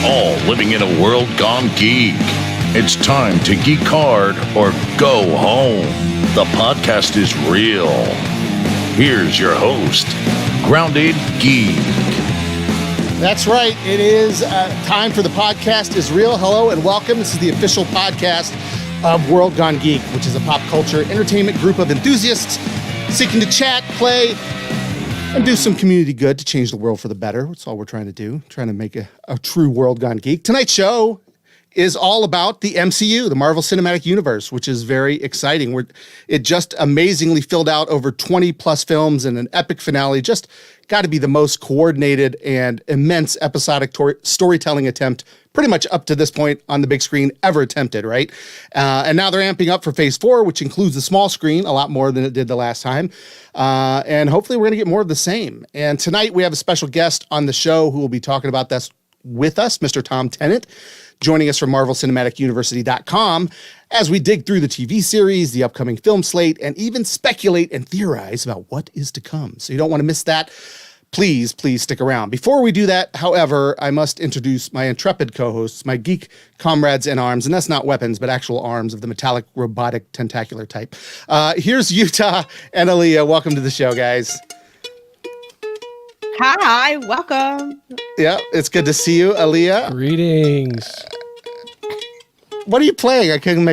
all living in a world gone geek. It's time to geek hard or go home. The podcast is real. Here's your host, Grounded Geek. That's right. It is time for the podcast is real. Hello and welcome. This is the official podcast of World Gone Geek, which is a pop culture entertainment group of enthusiasts seeking to chat, play, and do some community good to change the world for the better. That's all we're trying to do, trying to make a true World Gone Geek. Tonight's show is all about the MCU, the Marvel Cinematic Universe, which is very exciting. It just amazingly filled out over 20 plus films and an epic finale. Just got to be the most coordinated and immense episodic storytelling attempt pretty much up to this point on the big screen ever attempted, right? And now they're amping up for phase 4, which includes the small screen a lot more than it did the last time. And hopefully we're going to get more of the same. And tonight we have a special guest on the show who will be talking about this with us, Mr. Tom Tennant, joining us from MarvelCinematicUniversity.com as we dig through the TV series, the upcoming film slate, and even speculate and theorize about what is to come. So you don't want to miss that. Please stick around. Before we do that, however, I must introduce my intrepid co-hosts, my geek comrades in arms, and that's not weapons, but actual arms of the metallic, robotic, tentacular type. Here's Utah and Aaliyah. Welcome to the show, guys. Hi, welcome. Yeah, it's good to see you, Aaliyah. Greetings. What are you playing? I couldn't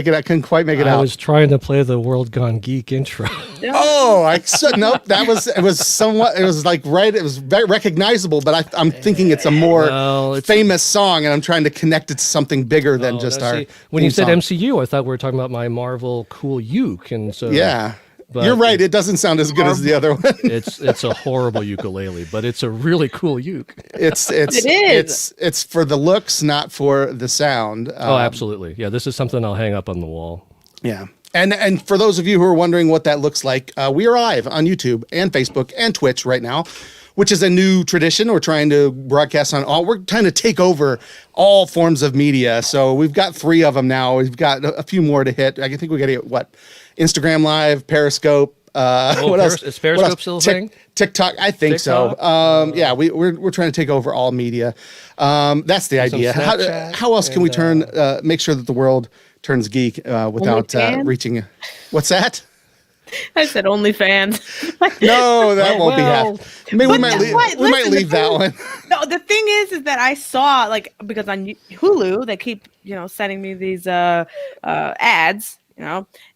quite make it out. I was trying to play the World Gone Geek intro. Oh, nope. It was very recognizable, but I'm thinking it's a more famous song, and I'm trying to connect it to something bigger than just our. When you said song. MCU, I thought we were talking about my Marvel cool uke, and so yeah. But you're right. It doesn't sound as good as the other one. It's a horrible ukulele, but it's a really cool uke. It is. It's for the looks, not for the sound. Absolutely. Yeah, this is something I'll hang up on the wall. Yeah. And for those of you who are wondering what that looks like, we are live on YouTube and Facebook and Twitch right now, which is a new tradition. We're trying to broadcast on we're trying to take over all forms of media. So we've got 3 of them now. We've got a few more to hit. I think we got to get Instagram Live, Periscope. What else? Is Periscope still a thing? TikTok, I think so. Yeah, we're trying to take over all media. That's the idea. How else can we make sure that the world turns geek without reaching? What's that? I said OnlyFans. No, that won't be happening. I mean, we might leave that one. No, the thing is that I saw because on Hulu they keep sending me these ads.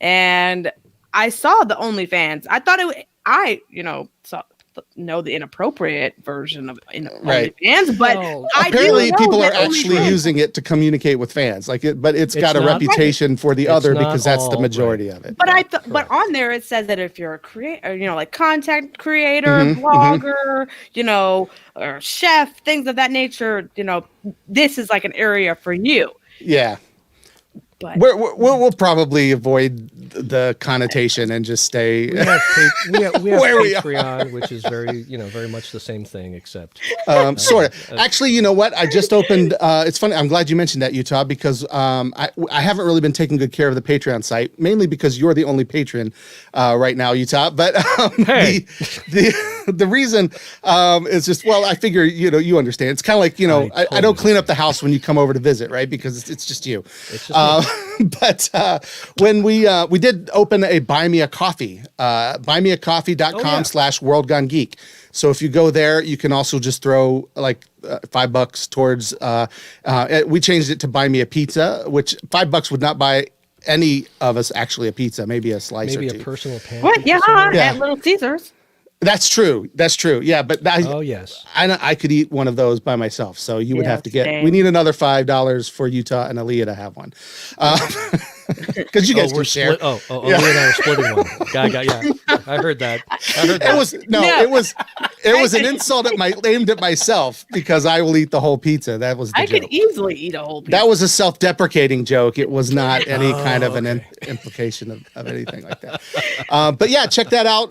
And I saw the OnlyFans. I thought know the inappropriate version of OnlyFans, but apparently people are actually using it to communicate with fans. But it's got a reputation for the other because that's the majority of it. But but on there it says that if you're a creator, like content creator, blogger, or chef, things of that nature, this is like an area for you. Yeah. But we'll probably avoid the connotation and just stay. We have Patreon, which is very much the same thing, except sort of. Actually, you know what? I just opened. It's funny. I'm glad you mentioned that, Utah, because I haven't really been taking good care of the Patreon site, mainly because you're the only patron right now, Utah. But the reason is just I figure you understand. It's kind of like I don't clean up the house when you come over to visit, right? Because it's just you. It's just but when we did open a Buy Me a Coffee, buymeacoffee.com/worldgonegeek. So if you go there, you can also just throw $5 towards, we changed it to Buy Me a Pizza, which $5 would not buy any of us actually a pizza, maybe a slice or two. Maybe a personal pan. What? Yeah, at Little Caesars. That's true. Yeah, but yes, I could eat one of those by myself. So you would have to get. We need another $5 for Utah and Aaliyah to have one, because you guys can share. Aaliyah and I are splitting one. I heard that. It was an insult aimed at myself because I will eat the whole pizza. That was the joke. I could easily eat a whole pizza. That was a self-deprecating joke. It was not any kind of an implication of anything like that. But yeah, check that out.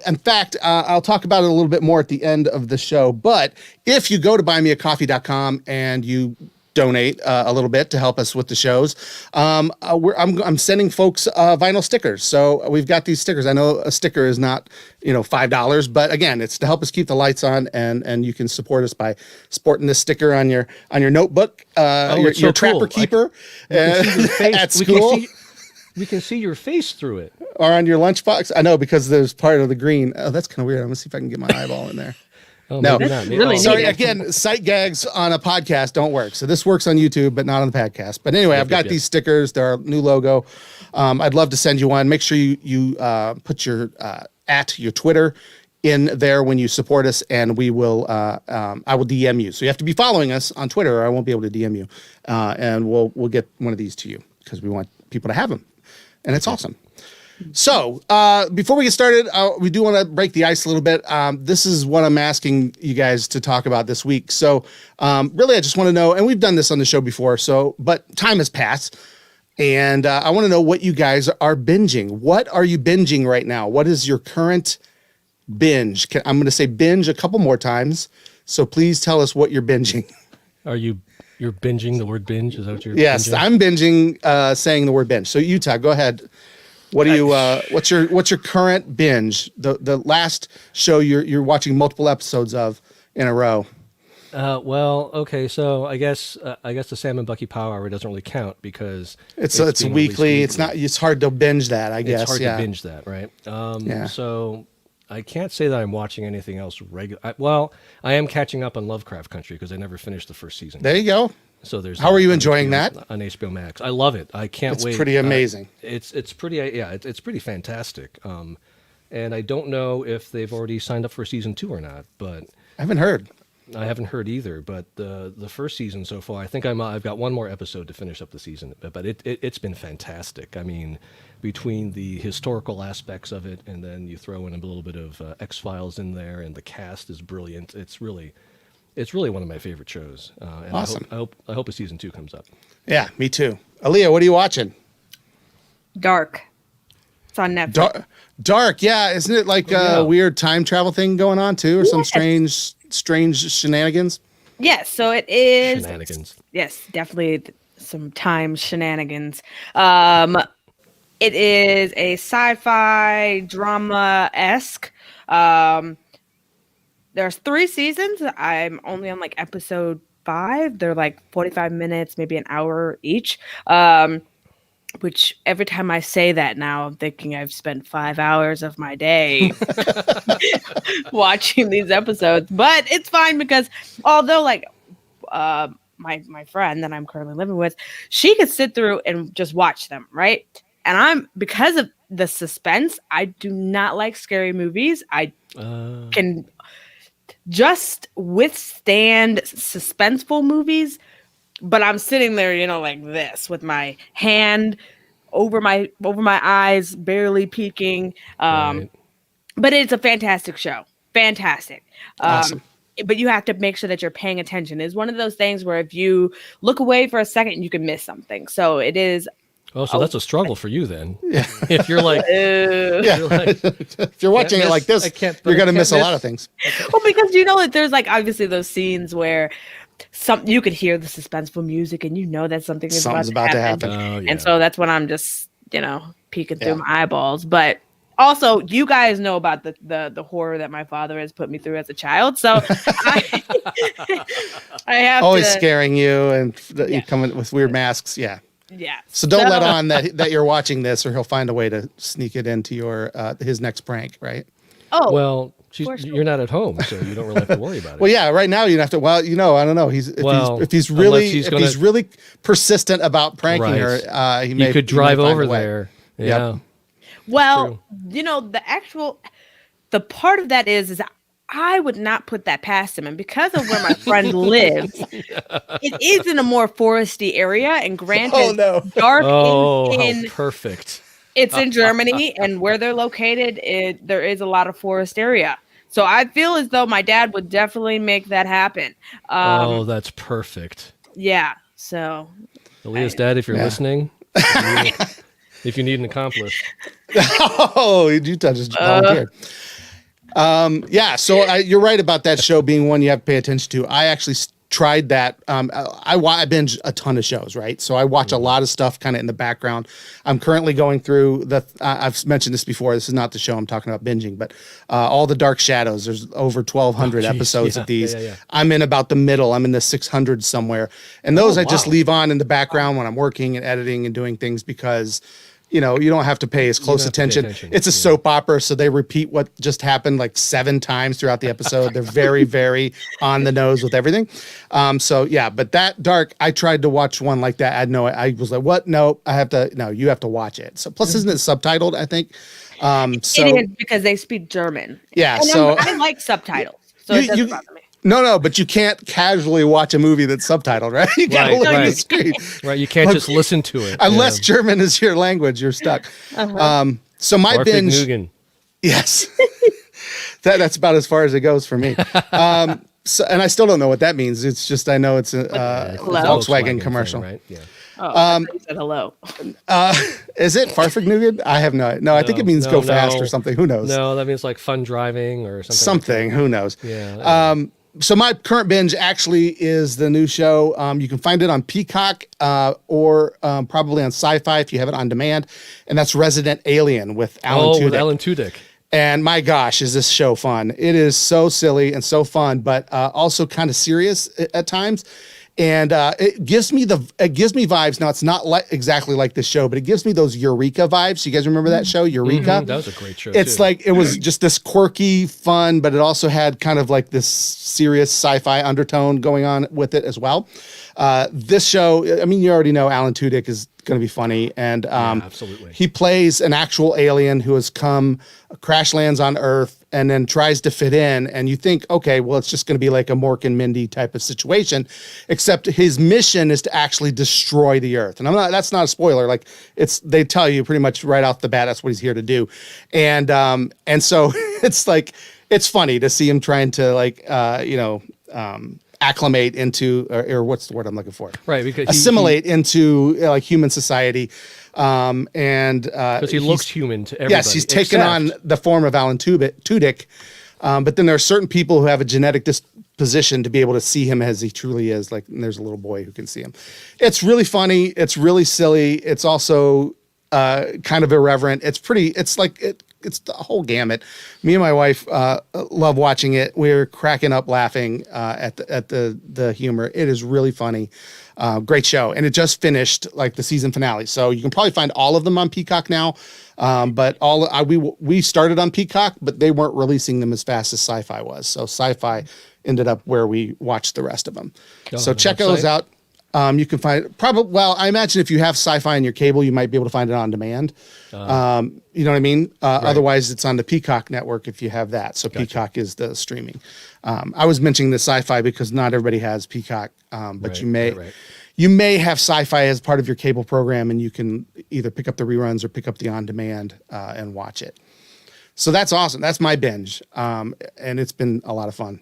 In fact, I'll talk about it a little bit more at the end of the show. But if you go to buymeacoffee.com and you donate a little bit to help us with the shows. I'm sending folks vinyl stickers. So we've got these stickers. I know a sticker is not, $5, but again, it's to help us keep the lights on, and you can support us by sporting this sticker on your notebook, your so Trapper cool. Keeper at school. We can see your face through it. Or on your lunchbox. I know, because there's part of the green. Oh, that's kind of weird. I'm gonna see if I can get my eyeball in there. Oh, No. maybe not. Really Sorry, neat. again, sight gags on a podcast don't work. So this works on YouTube, but not on the podcast. But anyway, I've got these stickers. They're our new logo. I'd love to send you one. Make sure you put your at your Twitter in there when you support us, and we will. I will DM you. So you have to be following us on Twitter, or I won't be able to DM you. And we'll get one of these to you, because we want people to have them, and it's awesome. So before we get started, we do want to break the ice a little bit. This is what I'm asking you guys to talk about this week. So really, I just want to know, and we've done this on the show before, but time has passed, and I want to know what you guys are binging. What are you binging right now? What is your current binge? I'm going to say binge a couple more times, so please tell us what you're binging. You're binging the word binge? Is that what you're Yes, binging? I'm binging saying the word binge. So Utah, go ahead. What do you? What's your current binge? The last show you're watching multiple episodes of in a row. Well, okay, so I guess the Sam and Bucky Power Hour doesn't really count because It's being weekly. released It's not. It's hard to binge that. I guess. It's hard yeah. to binge that, right? Yeah. So I can't say that I'm watching anything else regular. Well, I am catching up on Lovecraft Country because I never finished the first season. There you go. So there's. How are you on enjoying HBO that? on HBO Max? I love it. I can't It's wait. pretty amazing. It's pretty. Yeah, it's pretty fantastic. And I don't know if they've already signed up for season 2 or not, but I haven't heard. I haven't heard either. But the first season so far, I think I've got one more episode to finish up the season. But it's been fantastic. I mean, between the historical aspects of it, and then you throw in a little bit of X-Files in there, and the cast is brilliant. It's really one of my favorite shows. And Awesome. I hope a season 2 comes up. Yeah, me too. Aaliyah, what are you watching? Dark. It's on Netflix. Dark. Yeah, isn't it like a weird time travel thing going on too, or some strange shenanigans? Yes, so it is. Shenanigans. Yes, definitely some time shenanigans. It is a sci-fi drama-esque. There's 3 seasons. I'm only on like episode 5. They're like 45 minutes, maybe an hour each. Which every time I say that now, I'm thinking I've spent 5 hours of my day watching these episodes. But it's fine because although like my friend that I'm currently living with, she could sit through and just watch them, right? And because of the suspense, I do not like scary movies. I can just withstand suspenseful movies, but I'm sitting there, like this with my hand over my eyes, barely peeking. Right. But it's a fantastic show. Fantastic. Awesome. But you have to make sure that you're paying attention. It's one of those things where if you look away for a second, you can miss something. So it is. Oh, so that's a struggle for you then. Yeah. If you're like, If you're watching it like this, you're going to miss a lot of things. Well, because that there's like obviously those scenes where you could hear the suspenseful music and that something's about to happen. Oh, yeah. And so that's when I'm just peeking through my eyeballs. But also, you guys know about the horror that my father has put me through as a child, so I have always to, scaring you, and you come in with weird masks. Yeah. Yeah. So don't let on that you're watching this, or he'll find a way to sneak it into your his next prank, right? Oh, well, you're not at home, so you don't really have to worry about it. Well, yeah, right now you have to. Well, I don't know. If he's really persistent about pranking her, he could drive over there. Yeah. Yep. Well, the part of that is I would not put that past him. And because of where my friend lives, it is in a more foresty area. And granted, Dark in perfect. It's in Germany, and where they're located, there is a lot of forest area. So I feel as though my dad would definitely make that happen. That's perfect. Yeah. So, Aaliyah's dad, if you're listening, if you need an accomplice. Utah just volunteered. So you're right about that show being one you have to pay attention to. I actually tried that. I binge a ton of shows, right? So I watch a lot of stuff kind of in the background. I'm currently going through I've mentioned this before. This is not the show I'm talking about binging, but all the Dark Shadows. There's over 1,200 episodes of these. I'm in about the middle. I'm in the 600 somewhere. And those I just leave on in the background when I'm working and editing and doing things because you don't have to pay as close attention. It's a soap opera, so they repeat what just happened like 7 times throughout the episode. They're very, very on the nose with everything. But that Dark, I tried to watch one like that. I was like, what? No, you have to watch it. So plus, isn't it subtitled, I think? It is because they speak German. Yeah. And so I like subtitles, so it doesn't bother me. No, but you can't casually watch a movie that's subtitled, right? You gotta look at the screen. Right, you can't just listen to it. Unless German is your language, you're stuck. So my binge... Nugen. Yes. That's about as far as it goes for me. And I still don't know what that means. It's just I know it's a Volkswagen commercial. Thing, right? Yeah. Oh, you said hello. Is it Farfignugan? I have no. I think it means go fast or something. Who knows? No, that means like fun driving or something. Something. Who knows? Yeah. So my current binge actually is the new show. You can find it on Peacock or probably on Sci-Fi if you have it on demand. And that's Resident Alien with Alan Tudyk. With Alan Tudyk. And my gosh, is this show fun. It is so silly and so fun, but also kind of serious at times. And it gives me vibes. Now it's not exactly like this show, but it gives me those Eureka vibes. You guys remember that show, Eureka? Mm-hmm. That was a great show. It's like it was just this quirky fun, but it also had kind of like this serious sci-fi undertone going on with it as well. This show, I mean, you already know Alan Tudyk is going to be funny, and absolutely, he plays an actual alien who has crash lands on Earth, and then tries to fit in. And you think, okay, well, it's just going to be like a Mork and Mindy type of situation, except his mission is to actually destroy the Earth. And that's not a spoiler. Like they tell you pretty much right off the bat, that's what he's here to do. And so it's like, it's funny to see him trying to acclimate into, or what's the word I'm looking for? Right. Because assimilate into like human society. Because he looks human to everybody. Yes, he's taken on the form of Alan Tudyk. But then there are certain people who have a genetic disposition to be able to see him as he truly is. Like, and there's a little boy who can see him. It's really funny. It's really silly. It's also kind of irreverent. It's the whole gamut. Me and my wife love watching it. We're cracking up laughing at the humor. It is really funny. Great show. And it just finished like the season finale. So you can probably find all of them on Peacock now. But we started on Peacock, but they weren't releasing them as fast as Sci-Fi was. So Sci-Fi ended up where we watched the rest of them. So check those out. You can find I imagine if you have Sci-Fi in your cable, you might be able to find it on demand. You know what I mean? Right. Otherwise, it's on the Peacock network if you have that. So gotcha. Peacock is the streaming. I was mentioning the Sci-Fi because not everybody has Peacock, but you may have Sci-Fi as part of your cable program, and you can either pick up the reruns or pick up the on-demand and watch it. So that's awesome. That's my binge, and it's been a lot of fun.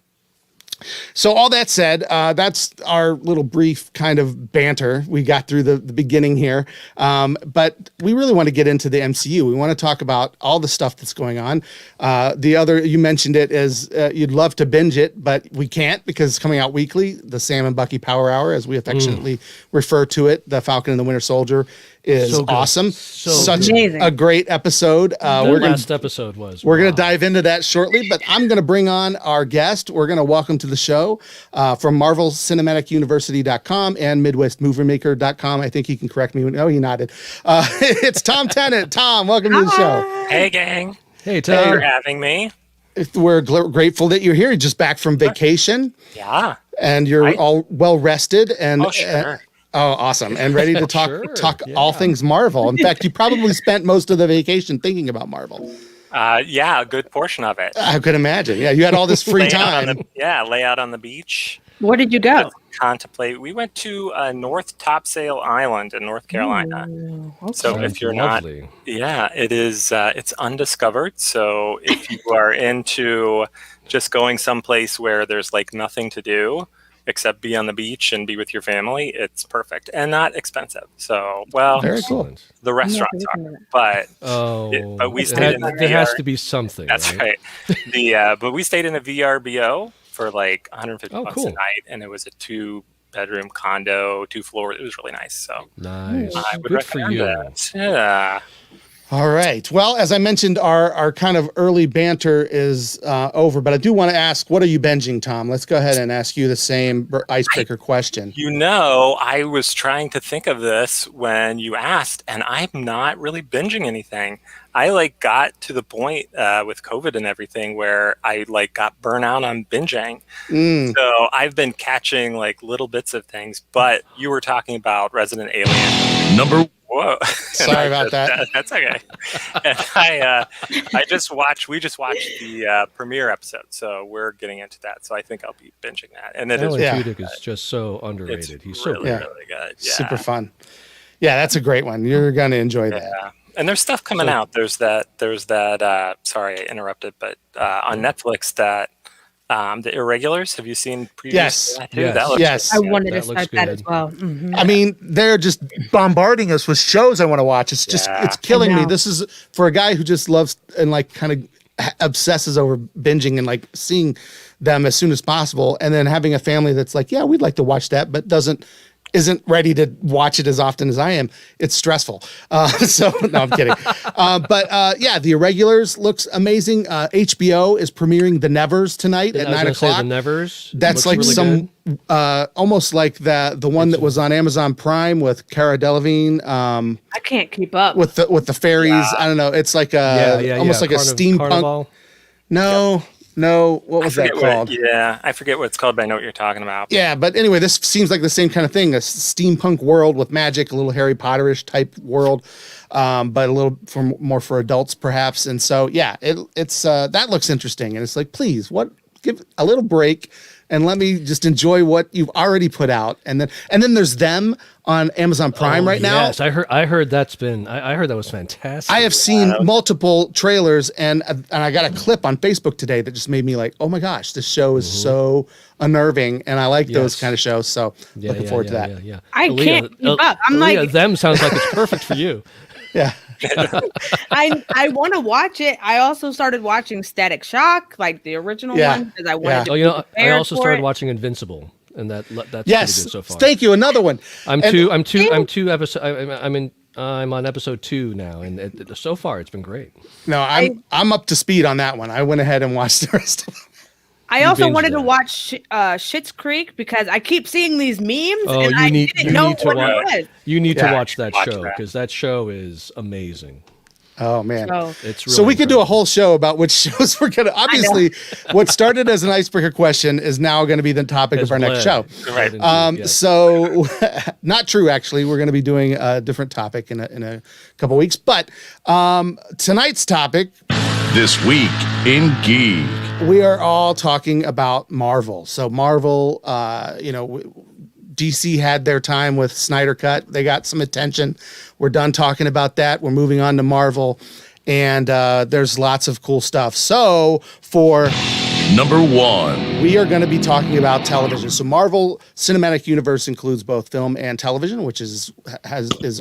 So all that said, that's our little brief kind of banter. We got through the beginning here, but we really want to get into the MCU. We want to talk about all the stuff that's going on. You mentioned it as you'd love to binge it, but we can't because it's coming out weekly. The Sam and Bucky Power Hour, as we affectionately refer to it, the Falcon and the Winter Soldier, is awesome. Such amazing. A great episode. Last episode was. We're going to dive into that shortly, but I'm going to bring on our guest. We're going to welcome to the show from MarvelCinematicUniversity.com and MidwestMovieMaker.com. I think he can correct me. Oh, he nodded. It's Tom Tennant. Tom, welcome to the show. Hey, gang. Hey, Tom. Thanks for having me. We're grateful that you're here. You're just back from vacation. Yeah. And you're all well rested. And, sure. Oh, awesome. And ready to talk all things Marvel. In fact, you probably spent most of the vacation thinking about Marvel. Yeah, a good portion of it. I could imagine. Yeah, you had all this free time. Lay out on the beach. Where did you go? Contemplate. We went to North Topsail Island in North Carolina. Okay. So if you're lovely. It is. It's undiscovered. So if you are into just going someplace where there's like nothing to do except be on the beach and be with your family, it's perfect and not expensive. So, very cool. The restaurants are, but we stayed in the VR. There has to be something. That's right. But we stayed in a VRBO for like 150 Oh, bucks cool. a night, and it was a 2-bedroom condo, 2 floors. It was really nice. So Nice. I would Good for recommend you. that. Yeah. All right. Well, as I mentioned, our kind of early banter is over, but I do want to ask, what are you binging, Tom? Let's go ahead and ask you the same icebreaker question. I was trying to think of this when you asked, and I'm not really binging anything. I like got to the point with COVID and everything where I like got burnt out on binging. So I've been catching like little bits of things, but you were talking about Resident Alien. Number Whoa. Sorry about that. That's okay. And we just watched the premiere episode, so we're getting into that. So I think I'll be binging that. And it is Alan Yeah. Tudyk is just so underrated. He's so really, great. really good. Yeah. Super fun. Yeah, that's a great one. You're going to enjoy that. Yeah. And there's stuff coming out. There's that, sorry, I interrupted, but on Netflix that, The Irregulars, have you seen previews? Yes. of that too? Yes. That looks Yes. I really good. wanted to That looks start that good. as well. Mhm. I mean, they're just bombarding us with shows I want to watch. It's just, Yeah. it's killing I me. know. This is for a guy who just loves and like kind of obsesses over binging and like seeing them as soon as possible. And then having a family that's like, yeah, we'd like to watch that, but isn't ready to watch it as often as I am. It's stressful. So no, I'm kidding. Yeah, The Irregulars looks amazing. HBO is premiering The Nevers tonight at I was 9 gonna say o'clock. The Nevers. That's looks like really some good. almost like the one that was on Amazon Prime with Cara Delevingne I can't keep up. with the fairies. I don't know. It's like almost like a steampunk. Carnival. No, what was that called? I forget what it's called, but I know what you're talking about. Yeah, but anyway, this seems like the same kind of thing, a steampunk world with magic, a little Harry Potterish type world, but a little more for adults perhaps. And so, yeah, it's that looks interesting. And it's like, please, give a little break and let me just enjoy what you've already put out. And then there's Them on Amazon Prime right now. Yes, I heard that's been. I heard that was fantastic. I have seen multiple trailers, and I got a clip on Facebook today that just made me like, oh my gosh, this show is so unnerving, and I like those Yes. kind of shows. So looking forward to that. Yeah. I can't keep up. I'm Aaliyah, like- Them sounds like it's perfect for you. Yeah. I want to watch it. I also started watching Static Shock, like the original Yeah. one, because I wanted to Oh, be I prepared also for started it. watching Invincible, and that's Yes. pretty good so far. Thank you. Another one. I'm And- two episodes. I'm on episode 2 now, and so far it's been great. No, I'm up to speed on that one. I went ahead and watched the rest of them. I also binged wanted to that. watch Schitt's Creek because I keep seeing these memes Oh, and I didn't know what it was. You need Yeah, to watch that watch show that. because that show is amazing. Oh man. So It's really So we could do a incredible. whole show about which shows we're gonna. Obviously, what started as an icebreaker question is now going to be the topic Has of our next show. bled Right. into- yes. So, not true. Actually, we're going to be doing a different topic in a couple weeks. But tonight's topic, This Week in Geek. we are all talking about Marvel. So Marvel, DC had their time with Snyder Cut. They got some attention. We're done talking about that. We're moving on to Marvel, and there's lots of cool stuff. So for Number 1. we are going to be talking about television. So Marvel Cinematic Universe includes both film and television, which is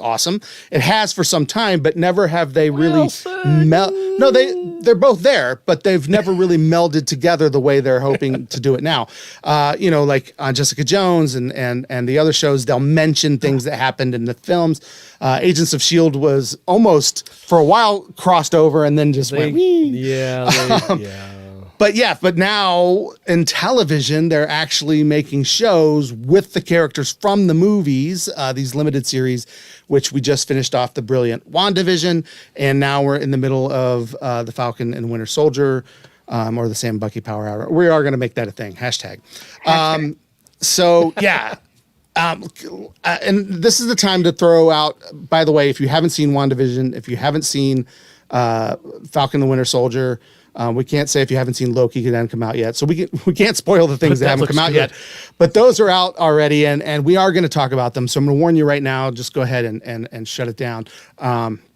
awesome. It has for some time, but never have they really No, they're both there, but they've never really melded together the way they're hoping to do it now. Like on Jessica Jones and the other shows, they'll mention things that happened in the films. Agents of S.H.I.E.L.D. was almost for a while crossed over and then just went, "Wee." yeah. But now in television, they're actually making shows with the characters from the movies, these limited series, which we just finished off the brilliant WandaVision. And now we're in the middle of the Falcon and Winter Soldier, or the Sam Bucky Power Hour. We are going to make that a thing. Hashtag. So yeah. And this is the time to throw out, by the way, if you haven't seen WandaVision, if you haven't seen Falcon and the Winter Soldier, we can't say if you haven't seen Loki, because that hasn't come out yet. So we can't spoil the things But that that haven't come looks out good. yet. But those are out already, and we are going to talk about them. So I'm going to warn you right now, just go ahead and shut it down,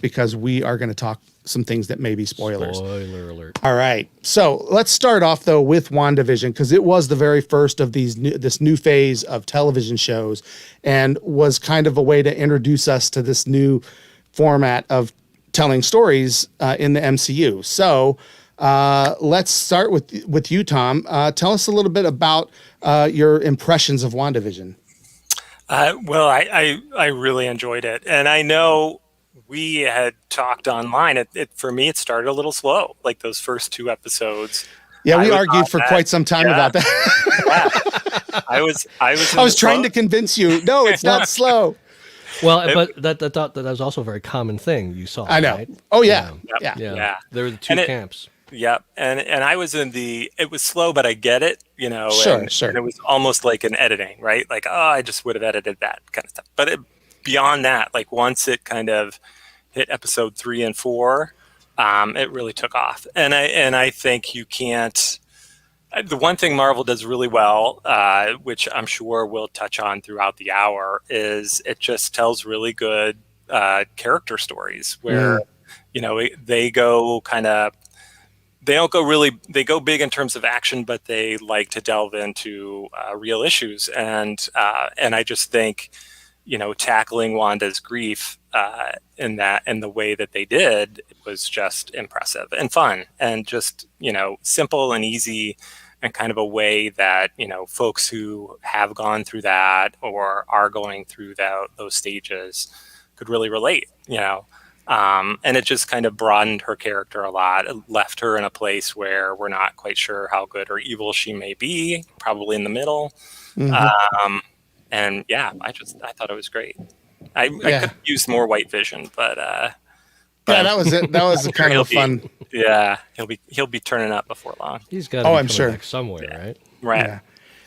because we are going to talk some things that may be spoilers. Spoiler alert. All right. So let's start off though with WandaVision, because it was the very first of this new phase of television shows, and was kind of a way to introduce us to this new format of telling stories in the MCU. So Let's start with you, Tom. Tell us a little bit about your impressions of WandaVision. Well, I really enjoyed it, and I know we had talked online. For me, it started a little slow, like those first 2 episodes. Yeah, we argued for quite some time about that. Yeah. I was trying to convince you. No, it's not slow. Well, but that was also a very common thing you saw. I know. Right? Oh yeah. Yep. Yeah. There were the two camps. Yep. And I was it was slow, but I get it, Sure. And it was almost like an editing, right? Like, oh, I just would have edited that kind of stuff. But beyond that, like once it kind of hit episode 3 and 4, it really took off. And I think you can't. The one thing Marvel does really well, which I'm sure we'll touch on throughout the hour, is it just tells really good character stories where they go kind of. They don't go they go big in terms of action, but they like to delve into real issues. And I just think, tackling Wanda's grief in the way that they did was just impressive and fun and just, simple and easy and kind of a way that, folks who have gone through that or are going through those stages could really relate, and it just kind of broadened her character a lot. It left her in a place where we're not quite sure how good or evil she may be, probably in the middle. Mm-hmm. And yeah, I thought it was great. I could have used more white vision, but that was it. That was kind of a fun. Yeah, he'll be turning up before long. He's got. I'm sure back somewhere, right? Right. Yeah.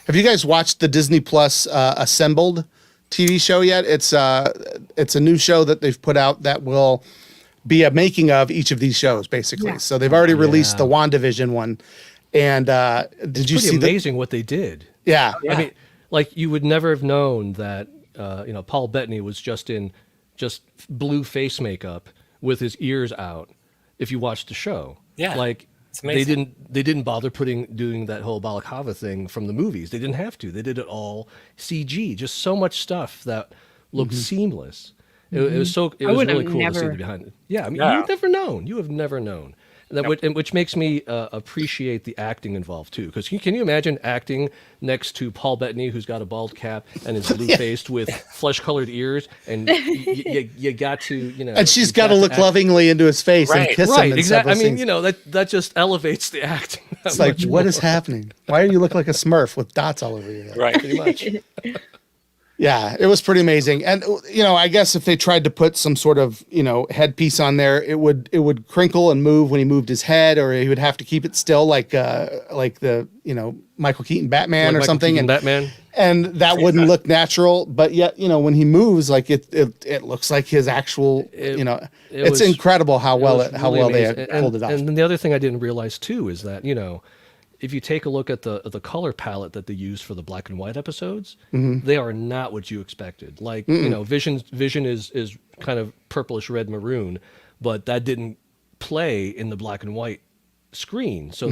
Have you guys watched the Disney Plus Assembled TV show yet? It's a new show that they've put out that will be a making of each of these shows, basically. Yeah. So they've already released the WandaVision one, and did you see? Amazing what they did. Yeah. I mean, like you would never have known that. Paul Bettany was just in blue face makeup with his ears out. If you watched the show, like they didn't bother doing that whole balaclava thing from the movies. They didn't have to. They did it all CG. Just so much stuff that looked seamless. It was really cool to see behind it. Yeah, I mean, you've never known. You have never known. Which makes me appreciate the acting involved too. Because can you imagine acting next to Paul Bettany, who's got a bald cap and is blue faced with flesh-colored ears, and you got to and she's got to look lovingly into his face and kiss him. Right, exactly. I mean, that just elevates the acting. It's like, what is happening? Why do you look like a Smurf with dots all over your head? Right, pretty much. Yeah, it was pretty amazing. And, I guess if they tried to put some sort of, headpiece on there, it would crinkle and move when he moved his head, or he would have to keep it still like the, Michael Keaton Batman or something. Batman. And that wouldn't look natural. But yet, when he moves, like it looks like his actual, it's incredible how well they pulled it off. And the other thing I didn't realize too is that, if you take a look at the color palette that they used for the black and white episodes, they are not what you expected. Like, Vision is kind of purplish red maroon, but that didn't play in the black and white screen. So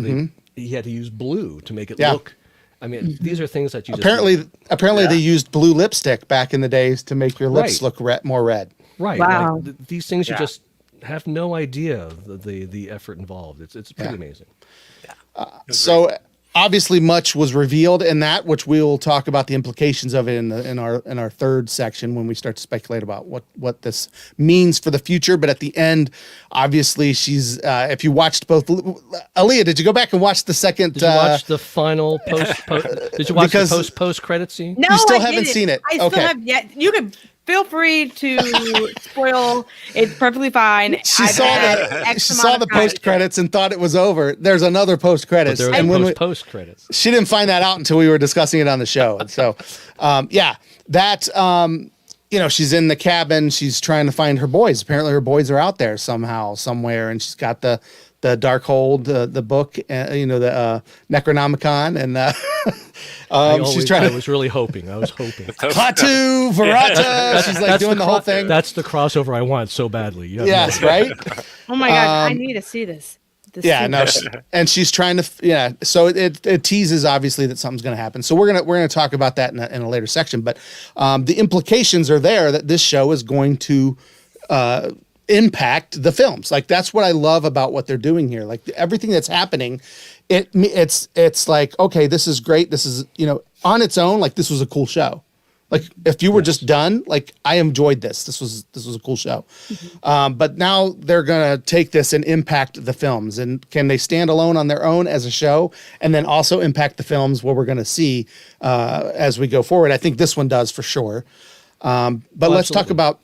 he had to use blue to make it look. I mean, these are things that you apparently they used blue lipstick back in the days to make your lips look more red. Right. Wow. Like, these things you just have no idea the effort involved. It's pretty amazing. So obviously much was revealed in that, which we will talk about the implications of it in our third section when we start to speculate about what this means for the future. But at the end, obviously she's if you watched both, Aaliyah, did you go back and watch the second? Did you watch the final post? Did you watch the post credit scene? No, you still I haven't didn't. seen it. I still have yet. You could feel free to spoil. It's perfectly fine. She saw the post credits and thought it was over. There's another post credits, and when post credits, she didn't find that out until we were discussing it on the show. And so, she's in the cabin. She's trying to find her boys. Apparently, her boys are out there somehow, somewhere, and she's got the Darkhold, the book, the Necronomicon, and she's trying. I was really hoping. Klaatu, Verata. She's like doing the whole thing. That's the crossover I want so badly. Yes, right. Oh my god, I need to see this. And she's trying to. So it teases obviously that something's going to happen. So we're gonna talk about that in a later section. But the implications are there that this show is going to impact the films. Like that's what I love about what they're doing here. Like everything that's happening, it's like, okay, this is great. This is, on its own, like this was a cool show. Like if you were just done, like I enjoyed this. This was a cool show. But now they're gonna take this and impact the films. And can they stand alone on their own as a show, and then also impact the films what we're gonna see as we go forward? I think this one does for sure. But let's talk about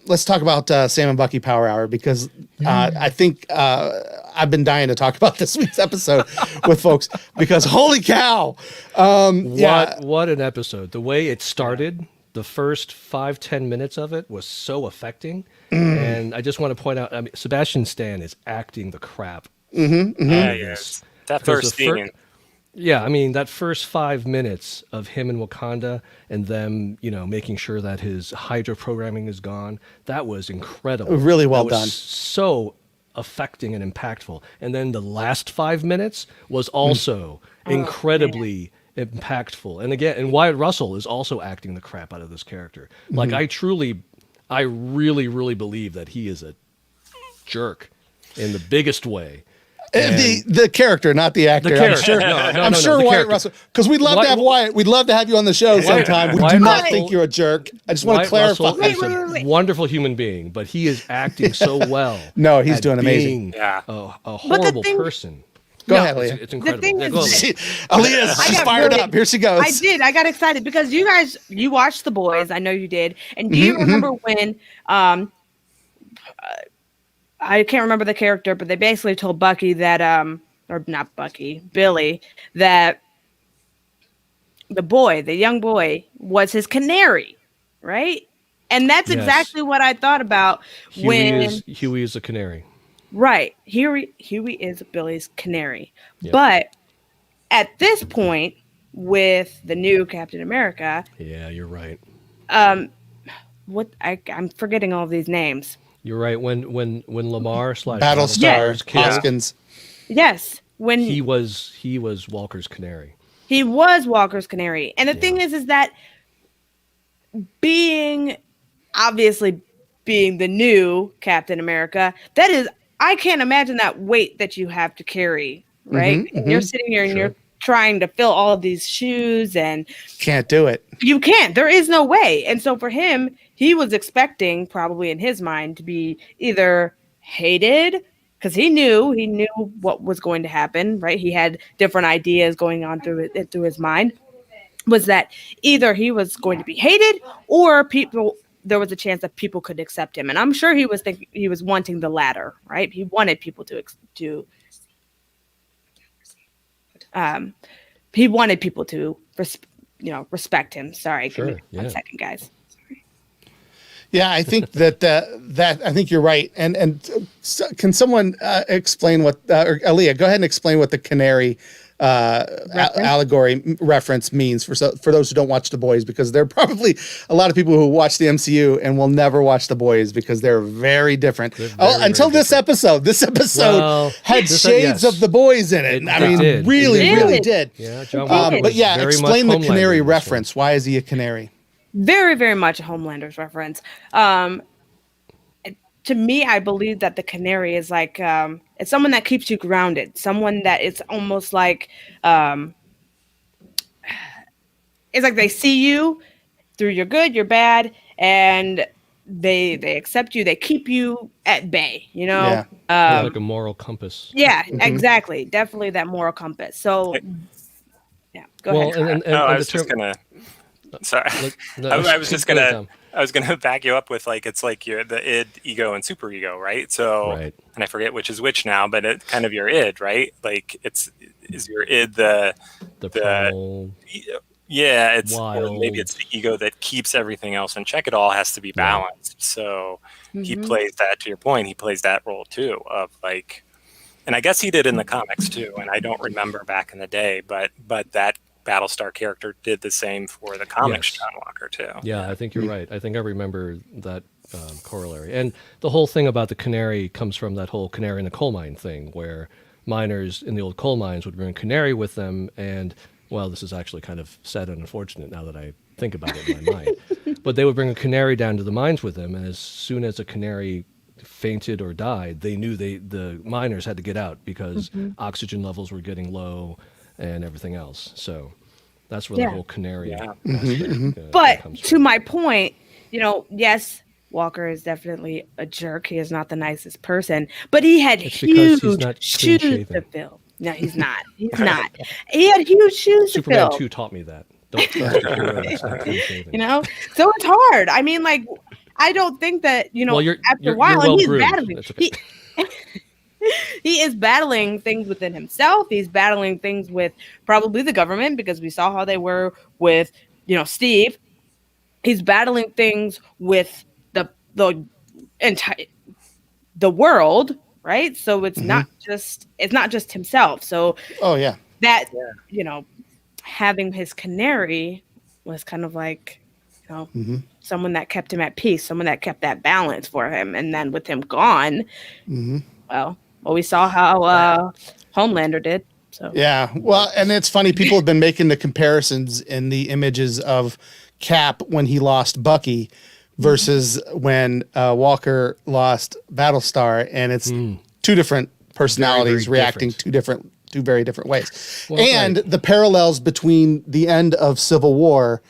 Sam and Bucky Power Hour, because I think I've been dying to talk about this week's episode with folks, because holy cow! What an episode! The way it started. The first 5-10 minutes of it was so affecting, and I just want to point out, I mean, Sebastian Stan is acting the crap. Yes. That first scene. Yeah, I mean, that first 5 minutes of him in Wakanda and them, making sure that his Hydra programming is gone, that was incredible. Really well that was done. So affecting and impactful. And then the last 5 minutes was also incredibly impactful. And again, and Wyatt Russell is also acting the crap out of this character. Like I really, really believe that he is a jerk in the biggest way. The character, not the actor. The character. I'm sure Wyatt Russell, because we'd love to have Wyatt. We'd love to have you on the show sometime. We do not think you're a jerk. I just want to clarify. Russell is a wonderful human being, but he is acting so well. No, he's doing amazing. A horrible person. Go ahead, Leah. It's incredible. The thing is, Aaliyah's fired up. Here she goes. I did. I got excited because you watched The Boys. I know you did. And do you remember when I can't remember the character, but they basically told Bucky that or not Bucky, Billy, that the young boy was his canary, right? And that's exactly what I thought about Huey is a canary. Right. Huey is Billy's canary. Yep. But at this point, with the new Captain America. Yeah, you're right. I'm forgetting all these names. You're right. When Lamar / Battlestar Hoskins. Yes. When he was Walker's canary. He was Walker's canary. And the thing is that being the new Captain America, I can't imagine that weight that you have to carry, right? You're sitting here and you're trying to fill all of these shoes and can't do it. You can't. There is no way. And so for him, he was expecting, probably in his mind, to be either hated, because he knew what was going to happen, right? He had different ideas going on through his mind. Was that either he was going to be hated, or there was a chance that people could accept him. And I'm sure he was wanting the latter, right? He wanted people to respect him. Sorry, give me 1 second, guys. Sorry. Yeah, I think that I think you're right. And can someone explain what, or Aaliyah, go ahead and explain what the canary allegory reference means for those who don't watch The Boys, because there are probably a lot of people who watch the MCU and will never watch The Boys because they're very different. Until this episode. This episode had shades of The Boys in it. Really did. Yeah, John but explain the canary reference. Why is he a canary? Very, very much a Homelander's reference. To me, I believe that the canary is like it's someone that keeps you grounded. Someone that it's almost like it's like they see you through your good, your bad, and they accept you. They keep you at bay. Like a moral compass. Yeah, exactly. Definitely that moral compass. So, go ahead. I was just gonna. Sorry, I was just gonna. I was going to back you up with it's like you're the id, ego, and superego, right? So, and I forget which is which now, but it's kind of your id, right? Like is your id the primal, it's wild. Maybe it's the ego that keeps everything else in check. It all has to be balanced. So he plays that, to your point, he plays that role too of and I guess he did in the comics too. And I don't remember back in the day, but that Battlestar character did the same for the comics, John Walker too. Yeah, I think you're right. I think I remember that corollary. And the whole thing about the canary comes from that whole canary in the coal mine thing, where miners in the old coal mines would bring a canary with them. And, well, this is actually kind of sad and unfortunate now that I think about it in my mind. But they would bring a canary down to the mines with them. And as soon as a canary fainted or died, they knew the miners had to get out because oxygen levels were getting low and everything else. So that's where the whole canary aspect, But comes to from. my point, yes, Walker is definitely a jerk. He is not the nicest person, but he had It's because he's huge not shoes clean-shaven. to fill. No, he's not. He's not. He had huge shoes Superman to 2 taught me that. Don't trust a hero that's not clean-shaven. fill. So it's hard. I mean, like, I don't think that Well, you're after a while, well and he's groomed. battling. That's okay. He is battling things within himself. He's battling things with probably the government, because we saw how they were with, Steve. He's battling things with the entire world, right? So it's not just himself. So that having his canary was kind of like someone that kept him at peace, someone that kept that balance for him. And then with him gone, well, we saw how Homelander did. So Yeah. Well, and it's funny. People have been making the comparisons in the images of Cap when he lost Bucky versus when Walker lost Battlestar. And it's two different personalities Very, very reacting two very different ways. Well, and right. the parallels between the end of Civil War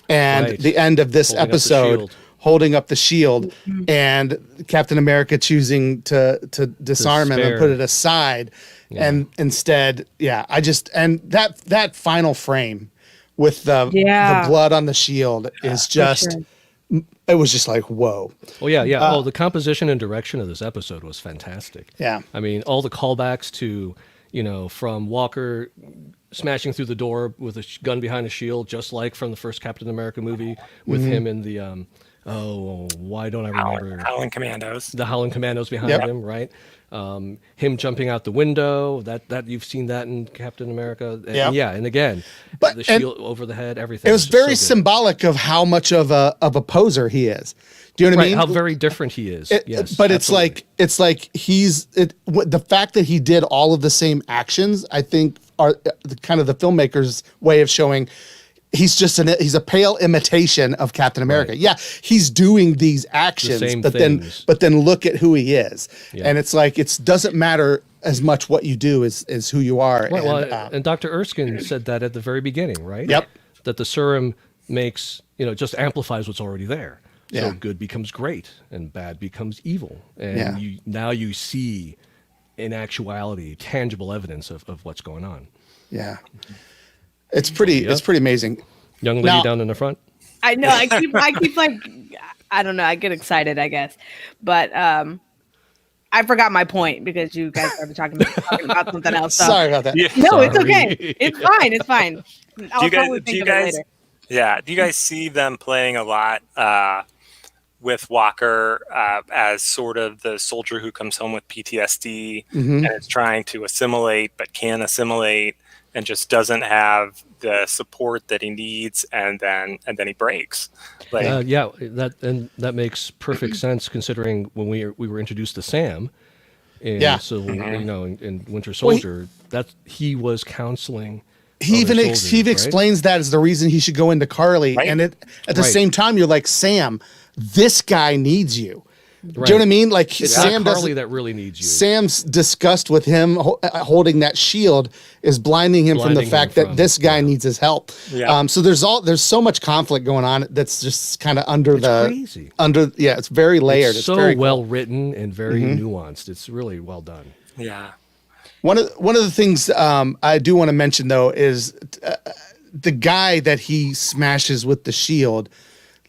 and Right. the end of this Holding up the episode, shield. holding up the shield, and Captain America choosing to disarm him and spare. put it aside. And instead, that final frame with the blood on the shield is just, it was just like, whoa. Oh yeah. The composition and direction of this episode was fantastic. Yeah. I mean, all the callbacks to, from Walker smashing through the door with a gun behind a shield, just like from the first Captain America movie, with him in the why don't I remember? Howling Commandos. The Howling Commandos behind him, right? Him jumping out the window. That you've seen that in Captain America. And, and again, But- the shield over the head, everything. It was is just very so good. symbolic of how much of a poser he is. Do you know what I mean? How very different he is. Yes, but absolutely. it's like the fact that he did all of the same actions, I think, are the kind of the filmmaker's way of showing he's a pale imitation of Captain America. Right. Yeah, he's doing these actions, same but things. then look at who he is, Yeah. and it's like it doesn't matter as much what you do as who you are. And Dr. Erskine said that at the very beginning, right? Yep. That the serum makes, just amplifies what's already there. Yeah. So good becomes great and bad becomes evil. And Yeah. now you see, in actuality, tangible evidence of what's going on. Yeah, it's pretty amazing. Young lady Now- down in the front. I know I keep like, I don't know, I get excited, I guess, but I forgot my point because you guys started talking about something else. So. Sorry about that. Yeah. No, it's Sorry. okay. It's fine. It's fine. I'll probably think of it later. Yeah. Do you guys see them playing a lot with Walker as sort of the soldier who comes home with PTSD and is trying to assimilate but can't assimilate and just doesn't have the support that he needs, and then he breaks. Like, that makes perfect sense considering when we were introduced to Sam in in Winter Soldier, that he was counseling. He even explains that as the reason he should go into Carly, Right. and at the Right. same time, you're like, Sam, this guy needs you. Do Right. you know what I mean? Like It's Sam not Carly doesn't. that really needs you. Sam's disgust with him holding that shield is blinding him from the Blinding fact him that this guy needs his help. Yeah. So there's so much conflict going on that's just kind of under crazy. It's very layered. It's so very well cool. written and very nuanced. It's really well done. yeah. One of the things I do want to mention though is the guy that he smashes with the shield,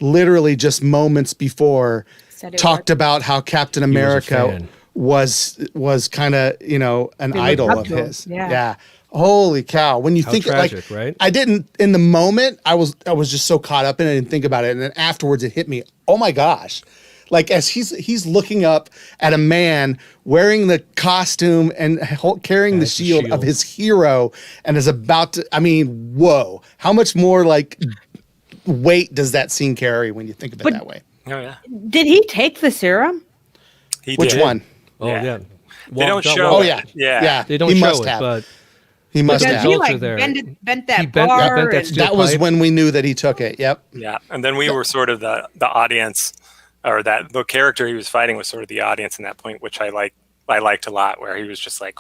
literally just moments before, Said it talked about how Captain was a America fan. was kind of an looked idol up of to him. his. Yeah. Holy cow! When you How think tragic, right? I didn't in the moment. I was just so caught up in it, I didn't think about it, and then afterwards it hit me. Oh my gosh! Like as he's looking up at a man wearing the costume and carrying the That's the shield of shield. his hero, and is about to. I mean, whoa! How much more weight does that scene carry when you think of it that way? Oh yeah. Did he take the serum? He Which did. one? Oh yeah. They don't John show Oh Walker- it. yeah, Yeah. They don't he show must it, have. but He must Because have. he Belts are like there. bent that He bent bar. that and- steel That was pipe. when we knew that he took it. Yep. Yeah. And then we were sort of the audience or that the character he was fighting was sort of the audience in that point, which I liked a lot, where he was just like,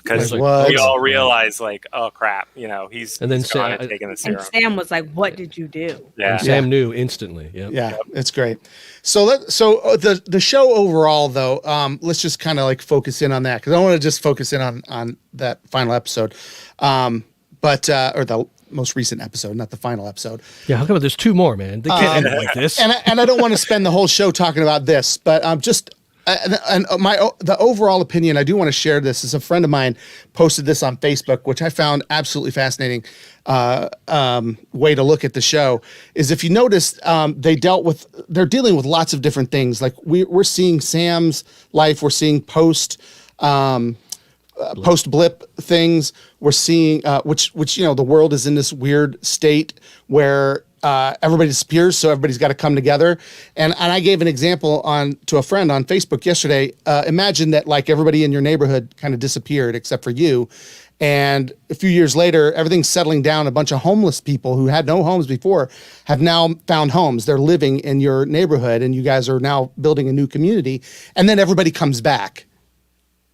because Like, what? we all Right. realize like, oh crap, he's And then gone and taken the And serum. Sam was like, "What did you do?" Yeah. And Sam knew instantly. Yep. Yeah, it's great. So the show overall, though, let's just kind of like focus in on that, because I want to just focus in on that final episode, or the most recent episode, not the final episode. Yeah, how come there's two more, man? They can't end it like this. And I don't want to spend the whole show talking about this, but just the overall opinion, I do want to share this. Is a friend of mine posted this on Facebook, which I found absolutely fascinating. Way to look at the show is, if you notice, they're dealing with lots of different things. Like we're seeing Sam's life, we're seeing post blip things. We're seeing which the world is in this weird state where everybody disappears, so everybody's got to come together. And I gave an example to a friend on Facebook yesterday. Imagine that like everybody in your neighborhood kind of disappeared except for you. And a few years later, everything's settling down. A bunch of homeless people who had no homes before have now found homes. They're living in your neighborhood, and you guys are now building a new community. And then everybody comes back.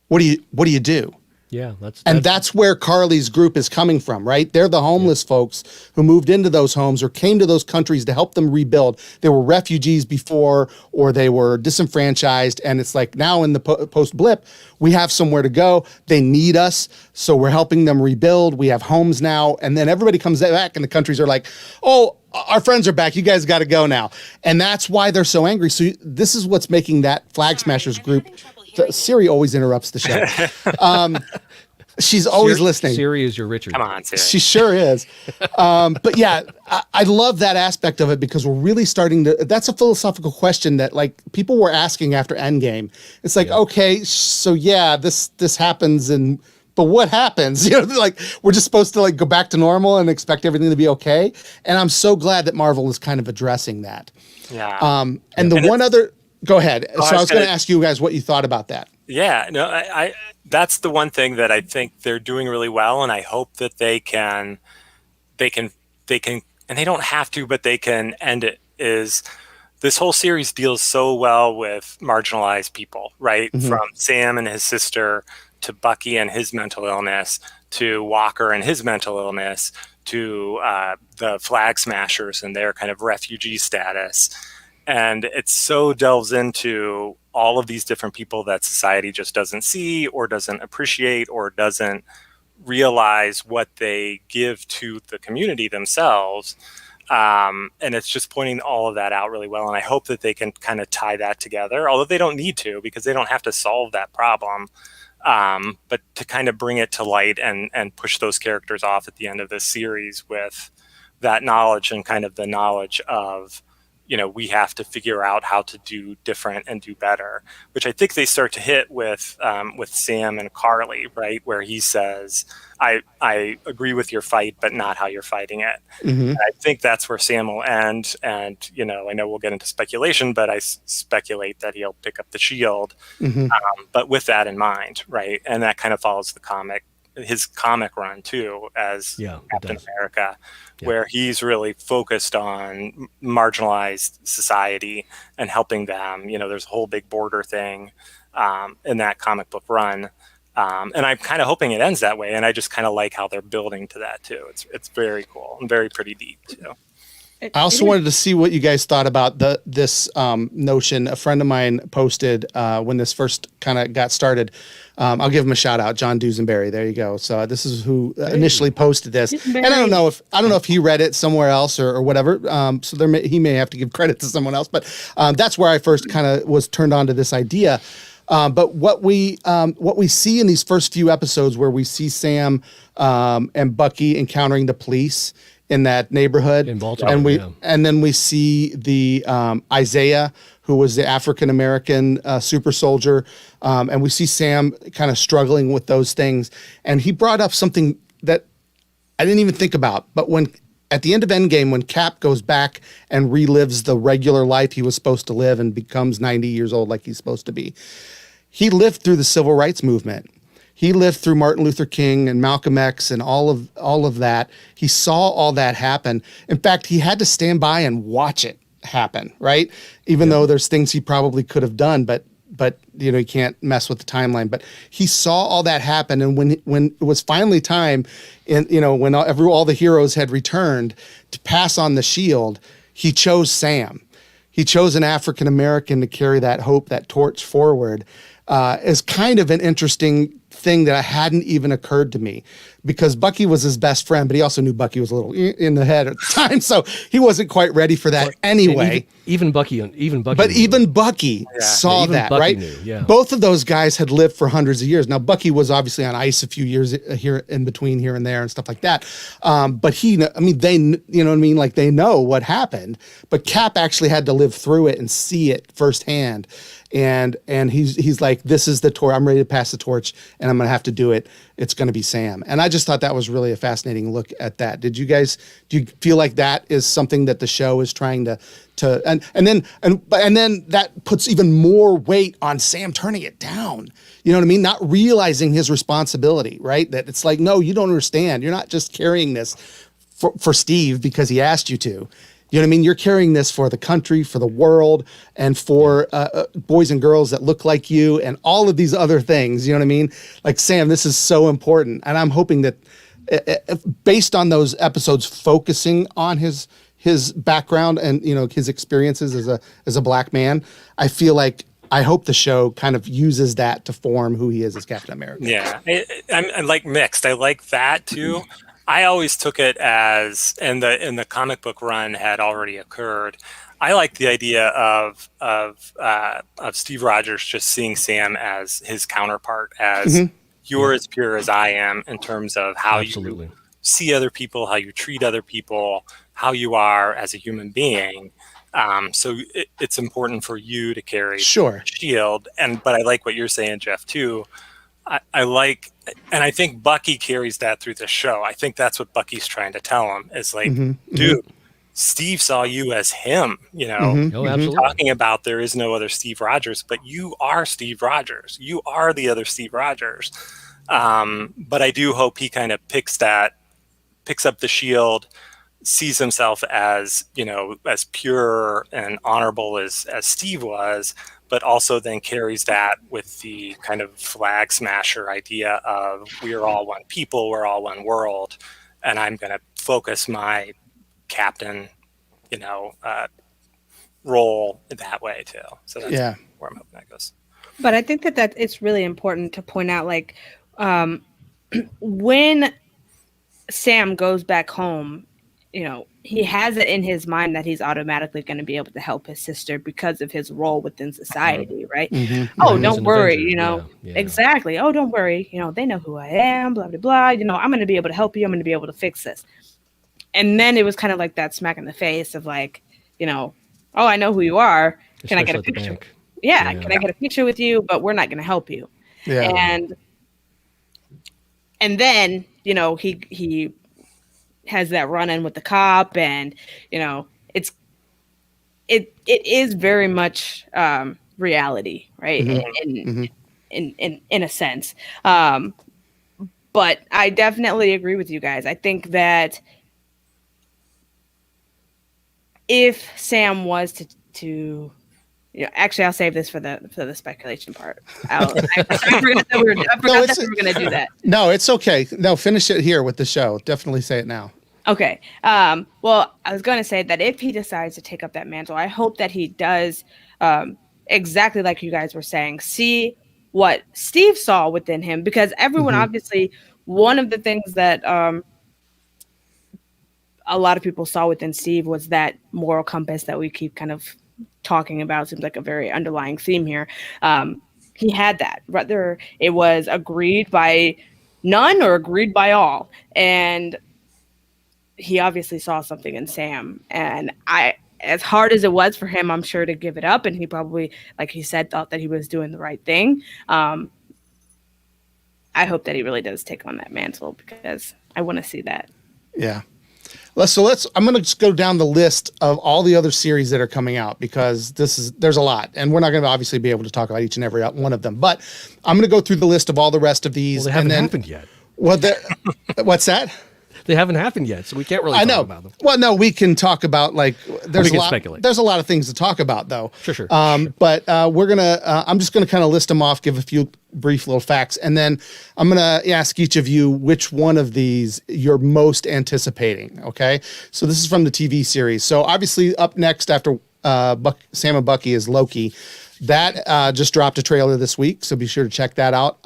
What do you do? Yeah, that's where Carly's group is coming from, right? They're the homeless folks who moved into those homes or came to those countries to help them rebuild. They were refugees before, or they were disenfranchised. And it's like, now in the post-blip, we have somewhere to go. They need us, so we're helping them rebuild. We have homes now. And then everybody comes back, and the countries are like, oh, our friends are back. You guys got to go now. And that's why they're so angry. So this is what's making that Flag Smashers group. Siri always interrupts the show. She's always listening. Siri is your Richard. Come on, Siri. She sure is. But yeah, I love that aspect of it, because we're really starting to. That's a philosophical question that like people were asking after Endgame. It's like, okay, so yeah, this happens, but what happens? Like we're just supposed to like go back to normal and expect everything to be okay. And I'm so glad that Marvel is kind of addressing that. Yeah. Go ahead. So I was going to ask you guys what you thought about that. Yeah, no, I that's the one thing that I think they're doing really well, and I hope that they can, and they don't have to, but they can end it. Is this whole series deals so well with marginalized people, right? Mm-hmm. From Sam and his sister to Bucky and his mental illness to Walker and his mental illness to the Flag Smashers and their kind of refugee status. And it so delves into all of these different people that society just doesn't see or doesn't appreciate or doesn't realize what they give to the community themselves. And it's just pointing all of that out really well. And I hope that they can kind of tie that together, although they don't need to, because they don't have to solve that problem. But to kind of bring it to light and push those characters off at the end of this series with that knowledge and kind of the knowledge of, we have to figure out how to do different and do better, which I think they start to hit with Sam and Carly, right? Where he says, I agree with your fight, but not how you're fighting it. Mm-hmm. I think that's where Sam will end. And, I know we'll get into speculation, but I speculate that he'll pick up the shield, mm-hmm. But with that in mind, right? And that kind of follows his comic run too, as Captain America, where he's really focused on marginalized society and helping them. There's a whole big border thing in that comic book run. And I'm kind of hoping it ends that way. And I just kind of like how they're building to that too. It's very cool and pretty deep too. I also wanted to see what you guys thought about this notion. A friend of mine posted when this first kind of got started. I'll give him a shout out, John Dusenberry. There you go. So this is who initially posted this, and I don't know if he read it somewhere else or whatever. So he may have to give credit to someone else. But that's where I first kind of was turned on to this idea. But what we see in these first few episodes, where we see Sam and Bucky encountering the police in that neighborhood in Baltimore, and then we see the Isaiah, who was the African American super soldier, and we see Sam kind of struggling with those things. And he brought up something that I didn't even think about, but when at the end of Endgame, when Cap goes back and relives the regular life he was supposed to live and becomes 90 years old like he's supposed to be, he lived through the civil rights movement. He lived through Martin Luther King and Malcolm X and all of that. He saw all that happen. In fact, he had to stand by and watch it happen, right? Even though there's things he probably could have done, but he can't mess with the timeline. But he saw all that happen, and when it was finally time, and when all the heroes had returned to pass on the shield, he chose Sam. He chose an African American to carry that hope, that torch forward. Is kind of an interesting thing that hadn't even occurred to me, because Bucky was his best friend, but he also knew Bucky was a little in the head at the time, so he wasn't quite ready for that anyway. Even Bucky, but knew. even Bucky saw even that, Bucky right? Knew, yeah. Both of those guys had lived for hundreds of years. Now Bucky was obviously on ice a few years here in between here and there and stuff like that. But they know what happened. But Cap actually had to live through it and see it firsthand. And he's like, this is the torch. I'm ready to pass the torch, and I'm going to have to do it. It's going to be Sam. And I just thought that was really a fascinating look at that. Do you feel like that is something that the show is trying to and then that puts even more weight on Sam turning it down? You know what I mean? Not realizing his responsibility, right? That it's like, no, you don't understand. You're not just carrying this for Steve because he asked you to. You know what I mean? You're carrying this for the country, for the world, and for boys and girls that look like you, and all of these other things. You know what I mean? Like, Sam, this is so important, and I'm hoping that, based on those episodes focusing on his background and his experiences as a black man, I hope the show kind of uses that to form who he is as Captain America. Yeah, I'm like mixed. I like that too. I always took it as, and the comic book run had already occurred. I like the idea of Steve Rogers just seeing Sam as his counterpart, as you're as pure as I am in terms of how you see other people, how you treat other people, how you are as a human being. So it's important for you to carry the shield. But I like what you're saying, Jeff, too. I like, and I think Bucky carries that through the show. I think that's what Bucky's trying to tell him is like, dude, Steve saw you as him, Oh, absolutely. Talking about there is no other Steve Rogers, but you are Steve Rogers. You are the other Steve Rogers. But I do hope he kind of picks up the shield, sees himself as, as pure and honorable as Steve was, but also then carries that with the kind of flag smasher idea of we're all one people, we're all one world, and I'm going to focus my captain, role that way too. So that's where I'm hoping that goes. But I think that it's really important to point out, like, when Sam goes back home, he has it in his mind that he's automatically going to be able to help his sister because of his role within society, right? Oh, don't worry, exactly. Oh, don't worry, they know who I am, blah, blah, blah. I'm going to be able to help you. I'm going to be able to fix this. And then it was kind of like that smack in the face of like, oh, I know who you are. Can I get a picture? Yeah, can I get a picture with you? But we're not going to help you. Yeah. And then, he has that run-in with the cop, and it is very much reality, right? In a sense. But I definitely agree with you guys. I think that if Sam was to actually, I'll save this for the speculation part. I forgot that we were going to do that. No, it's okay. No, finish it here with the show. Definitely say it now. Okay. Well, I was going to say that if he decides to take up that mantle, I hope that he does exactly like you guys were saying, see what Steve saw within him, because everyone obviously, one of the things that a lot of people saw within Steve was that moral compass that we keep kind of talking about. Seems like a very underlying theme here. He had that, whether it was agreed by none or agreed by all. And he obviously saw something in Sam. And as hard as it was for him, I'm sure, to give it up, and he probably, like he said, thought that he was doing the right thing. I hope that he really does take on that mantle, because I want to see that. Yeah. I'm going to just go down the list of all the other series that are coming out, because there's a lot, and we're not going to obviously be able to talk about each and every one of them, but I'm going to go through the list of all the rest of these. Well, they haven't happened yet. Well, what's that? they haven't happened yet, so we can't really talk about them. Well, no, we can talk about there's speculate. There's a lot of things to talk about though. Sure. But we're gonna. I'm just gonna kind of list them off, give a few brief little facts, and then I'm gonna ask each of you which one of these you're most anticipating. Okay, so this is from the TV series. So obviously, up next after Sam and Bucky is Loki. That just dropped a trailer this week, so be sure to check that out.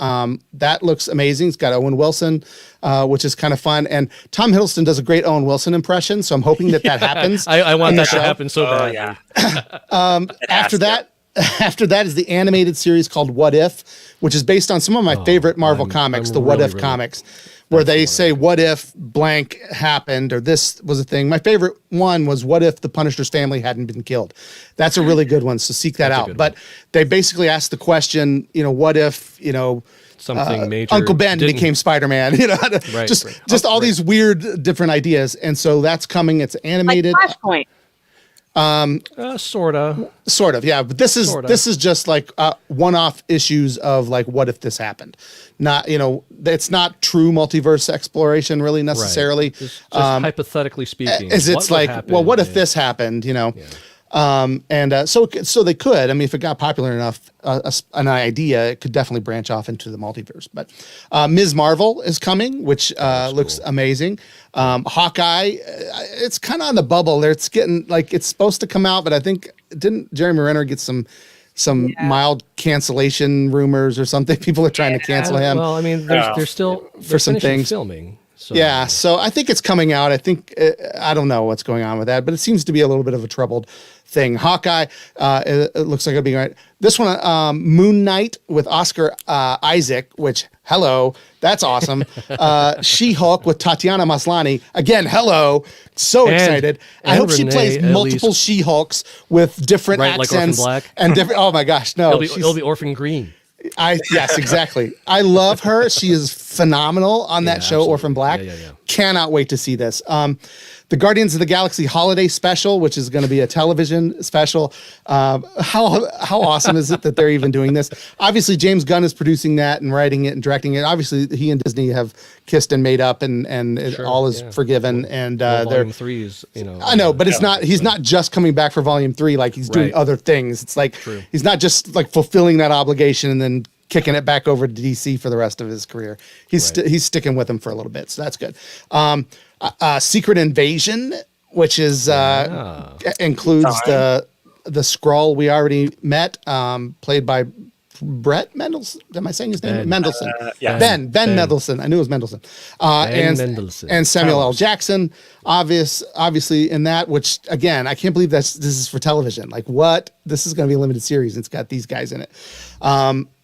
That looks amazing. It's got Owen Wilson, which is kind of fun, and Tom Hiddleston does a great Owen Wilson impression. So I'm hoping that happens. I want that to happen so bad. Yeah. After that is the animated series called What If, which is based on some of my favorite Marvel comics, the What If comics, where they say, what if blank happened, or this was a thing. My favorite one was what if the Punisher's family hadn't been killed. That's a really good one, so seek that out. But they basically asked the question, what if, something major. Uncle Ben became Spider-Man, just all these weird different ideas. And so that's coming. It's animated. Like Flashpoint. Sort of, yeah. But this is just like one-off issues of like, what if this happened? Not, it's not true multiverse exploration really necessarily. Right. Just hypothetically speaking, it's like, happen? Well, what if this happened? So they could. I mean, if it got popular enough, an idea, it could definitely branch off into the multiverse. But Ms. Marvel is coming, which looks amazing. Hawkeye, it's kind of on the bubble there. It's getting it's supposed to come out, but I think didn't Jeremy Renner get some mild cancellation rumors or something? People are trying to cancel him. Well, I mean, they're still for some things filming. So. Yeah, so I think it's coming out. I think I don't know what's going on with that, but it seems to be a little bit of a troubled thing. Hawkeye, it looks like it'll be right. This one, Moon Knight with Oscar Isaac, which that's awesome. She-Hulk with Tatiana Maslany, again, so excited. I hope she plays multiple She-Hulks with different accents like Orphan Black. And different. Oh my gosh, no, it'll be Orphan Green. Yes, exactly. I love her. She is phenomenal on that show, absolutely. Orphan Black. Yeah. Cannot wait to see this. The Guardians of the Galaxy Holiday Special, which is going to be a television special. How awesome is it that they're even doing this? Obviously, James Gunn is producing that and writing it and directing it. Obviously, he and Disney have kissed and made up, and all is forgiven. And Volume 3 is, I know, but it's not. He's not just coming back for Volume 3. Like he's doing other things. It's like he's not just like fulfilling that obligation and then kicking it back over to DC for the rest of his career. He's sticking with him for a little bit, so that's good. Secret Invasion, which is includes the Skrull we already met, played by Brett Mendelsohn. Am I saying his name? Mendelsohn. Ben Mendelsohn. I knew it was Mendelsohn. And Samuel L. Jackson, obviously in that. Which again, I can't believe this is for television. Like what? This is going to be a limited series. It's got these guys in it.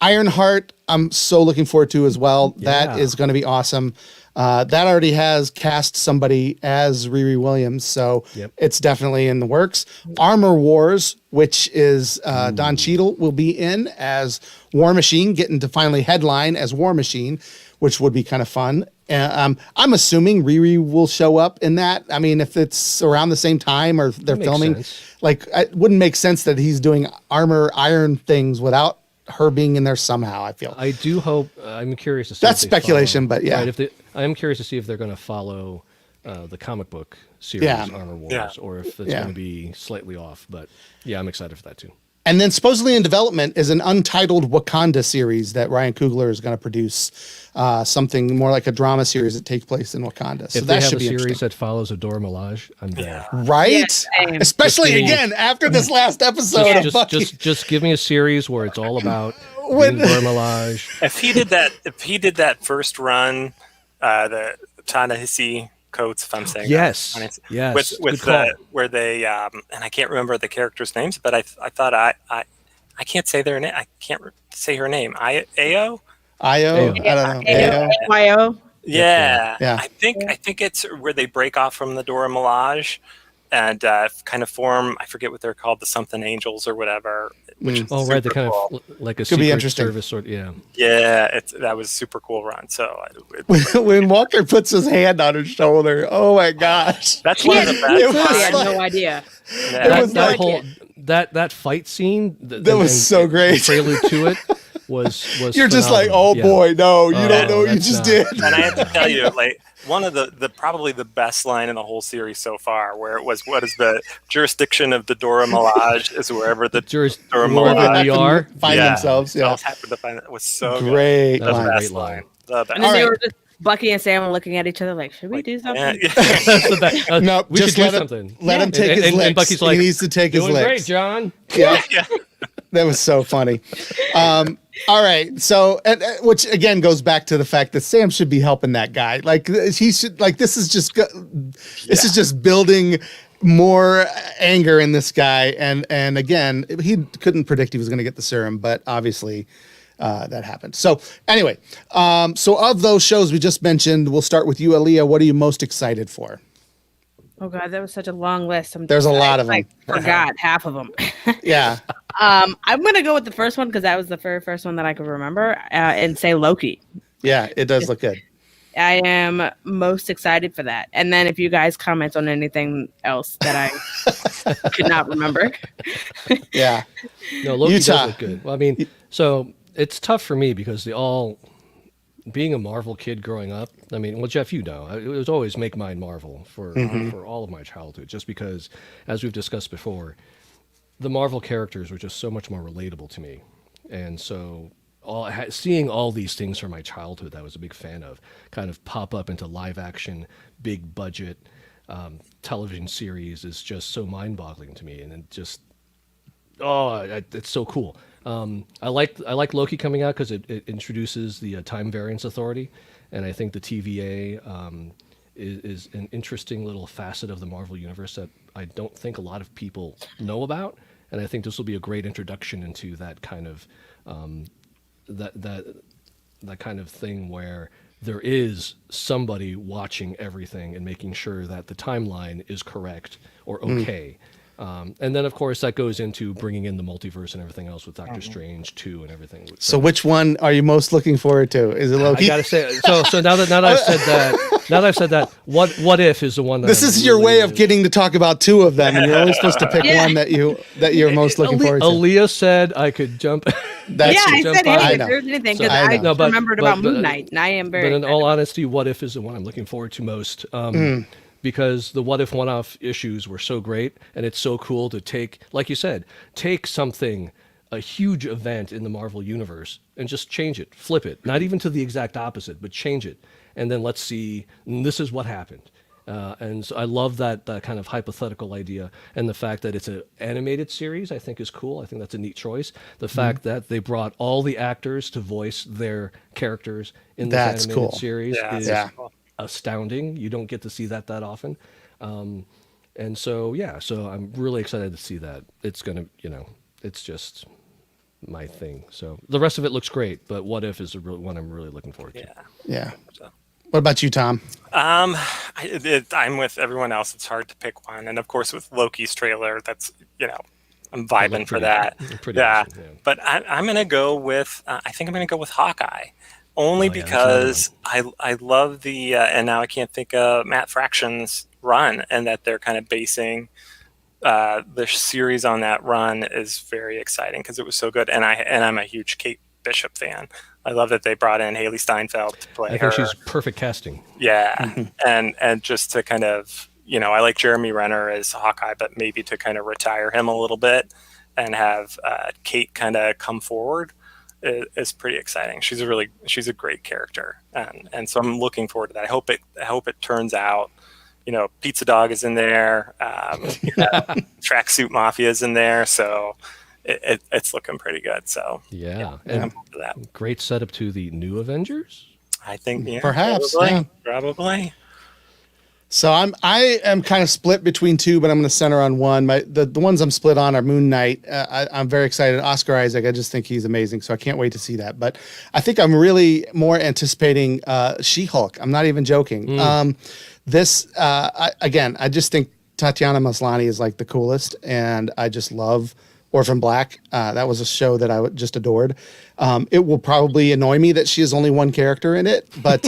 Ironheart, I'm so looking forward to as well. Yeah. That is going to be awesome. That already has cast somebody as Riri Williams, so it's definitely in the works. Armor Wars, which is Don Cheadle will be in as War Machine, getting to finally headline as War Machine, which would be kind of fun. I'm assuming Riri will show up in that. I mean, if it's around the same time or they're filming, it wouldn't make sense that he's doing iron things without her being in there somehow. I feel. I do hope. I'm curious to see. That's speculation, but yeah. Right, I am curious to see if they're going to follow the comic book series Armor Wars, or if it's going to be slightly off. But yeah, I'm excited for that too. And then supposedly in development is an untitled Wakanda series that Ryan Coogler is going to produce, something more like a drama series that takes place in Wakanda. So if that they should have be a series that follows Adora Milaje, I'm there. Right? Especially again after this last episode of Bucky. Just give me a series where it's all about Adora Milaje. If he did that first run, the Ta-Nehisi Coates, if I'm saying yes, with where they and I can't remember the characters' names, but I thought I can't say their name. I can't say her name. Io. I don't know. Io. Yeah. I think it's where they break off from the Dora Milaje and kind of form. I forget what they're called, the something angels or whatever. Which is right, they kind of like a secret service sort. Yeah, that was a super cool run. So when Walker puts his hand on her shoulder, oh my gosh, that's one of the best. I had no idea. Yeah. That fight scene that was so great. The prelude to it. was You're just like, phenomenal. oh Yeah. boy, no, you don't know what you that's just not- did. And I have to tell you, like, one of the probably the best line in the whole series so far, where it was, what is the jurisdiction of the Dora Milaje is wherever the Dora wherever Milaje we are. Find themselves. Yeah, happen to find it was so great. That was a line. great best line. The best. And then All they right. were just Bucky and Sam were looking at each other like, should we do something? Yeah. That's the best. No, we just should do let him something. let him take And- his and licks. Bucky's like, he needs to take his Doing licks. great, John. Yeah. Yeah. That was so funny. All right. So, which again goes back to the fact that Sam should be helping that guy. Like he should. Like this is just building more anger in this guy. And again, he couldn't predict he was going to get the serum, but obviously that happened. So anyway, so of those shows we just mentioned, we'll start with you, Aaliyah. What are you most excited for? Oh God, that was such a long list. There's a lot of them. Forgot half of them. Yeah. I'm gonna go with the first one because that was the very first one that I could remember, and say Loki. Yeah. It does look good. I am most excited for that. And then if you guys comment on anything else that I could not remember. Yeah. No, Loki Utah. does look good. Well, I mean, so it's tough for me because being a Marvel kid growing up, I mean, well, Jeff, you know, it was always make mine Marvel for all of my childhood, just because, as we've discussed before, the Marvel characters were just so much more relatable to me. And so seeing all these things from my childhood that I was a big fan of kind of pop up into live action, big budget television series is just so mind-boggling to me. And it just, it's so cool. I like Loki coming out because it introduces the Time Variance Authority, and I think the TVA is an interesting little facet of the Marvel Universe that I don't think a lot of people know about, and I think this will be a great introduction into that kind of that kind of thing where there is somebody watching everything and making sure that the timeline is correct or okay. And then, of course, that goes into bringing in the multiverse and everything else with Doctor Strange 2 and everything. So which one are you most looking forward to? Is it Loki? I gotta say, so now that I've said that, what if is the one that This is your way of getting to talk about two of them, and you're only supposed to pick Yeah. one that you're most looking forward to. Aaliyah said I could jump. That's yeah, I jump said, on. hey, I if know. there's anything, So- because I I, know. No, but- remembered but- about Moon Knight, and I am very But in excited. all honesty, what if is the one I'm looking forward to most. Because the what if one-off issues were so great, and it's so cool to take, like you said, take something, a huge event in the Marvel universe, and just change it, flip it, not even to the exact opposite, but change it, and then let's see, this is what happened. And so I love that kind of hypothetical idea, and the fact that it's an animated series, I think is cool. I think that's a neat choice. The fact that they brought all the actors to voice their characters in this That's animated cool. series is Yeah. astounding. You don't get to see that often. And so, yeah, so I'm really excited to see that. It's going to, it's just my thing. So the rest of it looks great, but what if is the one I'm really looking forward to. Yeah. Yeah. So. What about you, Tom? I'm with everyone else. It's hard to pick one, and of course with Loki's trailer, that's I'm vibing for that. Pretty Yeah, awesome, yeah. but I'm gonna go with I think I'm gonna go with Hawkeye, only Oh, yeah, because I love the and now I can't think of Matt Fraction's run, and that they're kind of basing the series on that run is very exciting because it was so good, and I'm a huge Kate Bishop fan. I love that they brought in Haley Steinfeld to play I her. think she's perfect casting. Yeah, and just to kind of, I like Jeremy Renner as Hawkeye, but maybe to kind of retire him a little bit and have Kate kind of come forward is pretty exciting. She's a great character, and so I'm looking forward to that. I hope it turns out. Pizza Dog is in there, Tracksuit Mafia is in there, so it's looking pretty good. So Yeah. I'm And for that. great setup to the new Avengers. I think Perhaps, probably. So I am kind of split between two, but I'm going to center on one. The ones I'm split on are Moon Knight. I'm very excited. Oscar Isaac, I just think he's amazing, so I can't wait to see that. But I think I'm really more anticipating She-Hulk. I'm not even joking. I just think Tatiana Maslany is like the coolest, and I just love Orphan Black. That was a show that I just adored. It will probably annoy me that she is only one character in it, but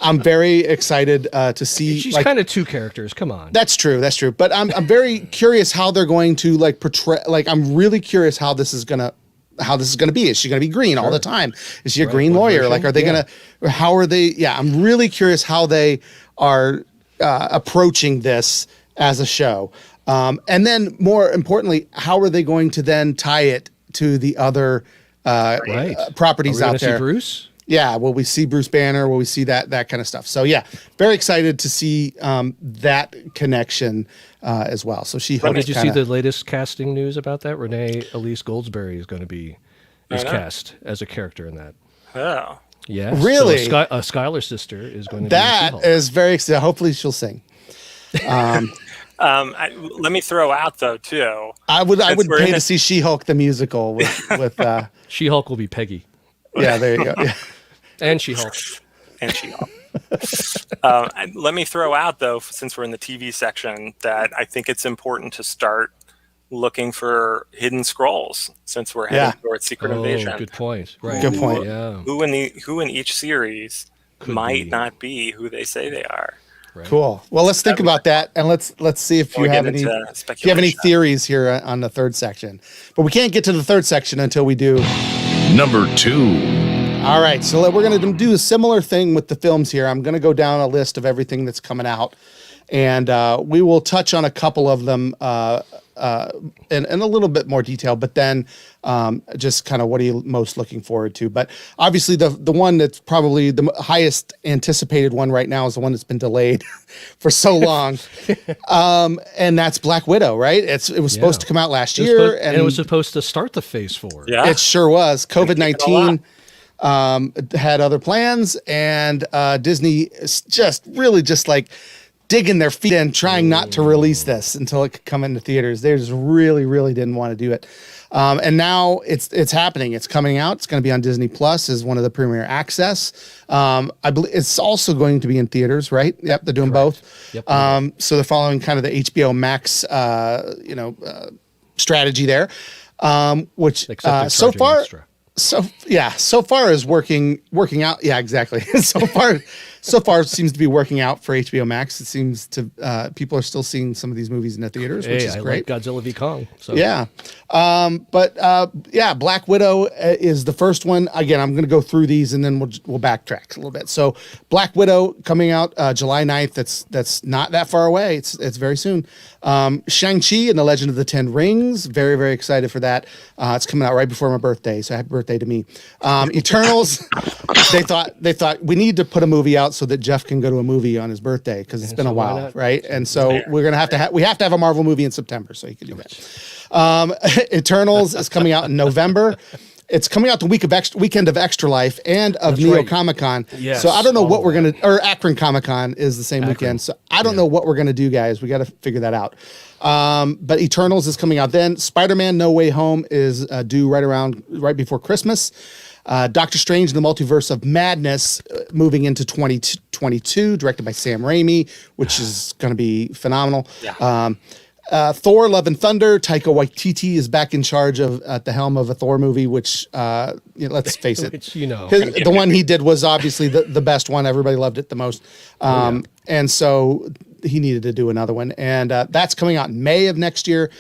I'm very excited to see. She's kind of two characters. Come on. That's true. But I'm very curious how they're going to portray. I'm really curious how this is gonna how this is going to be. Is she going to be green all the time? Is she a green What lawyer? version? Like, are they going to? How are they? Yeah, I'm really curious how they are approaching this as a show. And then, more importantly, how are they going to then tie it to the other properties Are we out there? See Bruce? Yeah, will we see Bruce Banner? Will we see that kind of stuff? So yeah, very excited to see that connection as well. So She-Hulk. Did you see the latest casting news about that? Renee Elise Goldsberry is going to be cast as a character in that. Oh. Yeah, really? So Skylar's sister is going to be That is very exciting. Hopefully she'll sing. Let me throw out though too. I would pay to see She-Hulk the musical with She-Hulk will be Peggy. Yeah, there you go. Yeah. And She-Hulk. And She-Hulk. Let me throw out though, since we're in the TV section, that I think it's important to start looking for hidden scrolls since we're heading towards Secret Invasion. Good point. Right. Good point. Yeah. Who in each series might not be who they say they are. Right. Cool. Well, let's think about that, and let's see if you have any theories here on the third section. But we can't get to the third section until we do Number 2. All right, so we're going to do a similar thing with the films here. I'm going to go down a list of everything that's coming out, and we will touch on a couple of them in a little bit more detail, but then just kind of what are you most looking forward to. But obviously the one that's probably the highest anticipated one right now is the one that's been delayed for so long, and that's Black Widow, right? It was supposed to come out last year, and it was supposed to start the Phase 4. Yeah, it sure was. COVID-19 had other plans, and Disney is just like digging their feet in, trying not to release this until it could come into theaters. They just really didn't want to do it. And now it's happening. It's coming out. It's going to be on Disney Plus as one of the premier access. I believe it's also going to be in theaters, right? Yep, they're doing both. Yep. So they're following kind of the HBO Max, strategy there, which so far. Extra. So far is working out. Yeah, exactly. So far it seems to be working out for HBO Max. It seems to people are still seeing some of these movies in the theaters, which is great. Like Godzilla v Kong. So. Yeah, Black Widow is the first one. Again, I'm going to go through these and then we'll backtrack a little bit. So Black Widow coming out July 9th. That's not that far away. It's very soon. Shang-Chi and the Legend of the Ten Rings. Very, very excited for that. It's coming out right before my birthday, so happy birthday to me. Eternals. They thought we need to put a movie out so that Jeff can go to a movie on his birthday because it's been a while, right? And so we're gonna have to have a Marvel movie in September so he can do that. Eternals is coming out in November. It's coming out the weekend of Extra Life and of Neo Comic Con. Yes, so I don't know what we're gonna, or Akron Comic Con is the same weekend. So I don't know what we're gonna do, guys. We got to figure that out. But Eternals is coming out then. Spider-Man: No Way Home is due right before Christmas. Doctor Strange and the Multiverse of Madness moving into 2022, directed by Sam Raimi, which is going to be phenomenal. Yeah. Thor: Love and Thunder. Taika Waititi is back in charge at the helm of a Thor movie, which let's face it, the one he did was obviously the best one. Everybody loved it the most, and so he needed to do another one, and that's coming out in May of next year.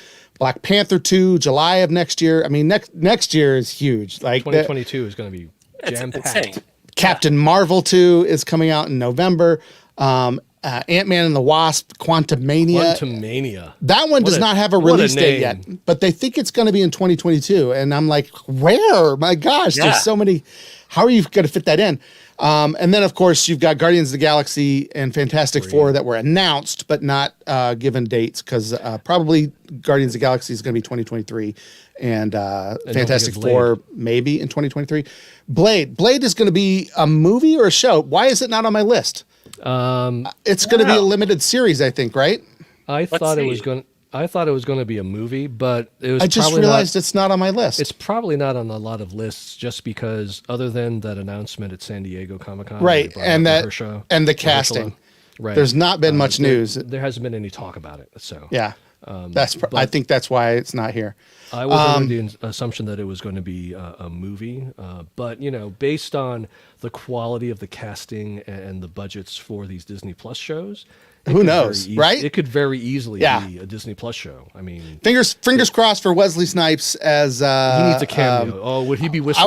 Black Panther 2, July of next year. I mean, next year is huge. Like 2022 is going to be jam-packed. Captain Marvel 2 is coming out in November. Ant-Man and the Wasp, Quantumania. That one does not have a release date yet, but they think it's going to be in 2022. And I'm like, where? My gosh, there's so many. How are you going to fit that in? And then, of course, you've got Guardians of the Galaxy and Fantastic Four that were announced, but not given dates because probably Guardians of the Galaxy is going to be 2023 and Fantastic Four maybe in 2023. Blade is going to be a movie or a show. Why is it not on my list? It's going to be a limited series, I think, right? I thought it was going to be a movie, but it was. I just realized it's not on my list. It's probably not on a lot of lists, just because other than that announcement at San Diego Comic-Con, right, and the casting, right. There's not been much news. There hasn't been any talk about it, so yeah. I think that's why it's not here. I was under the assumption that it was going to be a movie, but based on the quality of the casting and the budgets for these Disney Plus shows, who knows, right? It could very easily be a Disney Plus show. I mean, fingers crossed for Wesley Snipes as he needs a cameo. Would he be Whistler?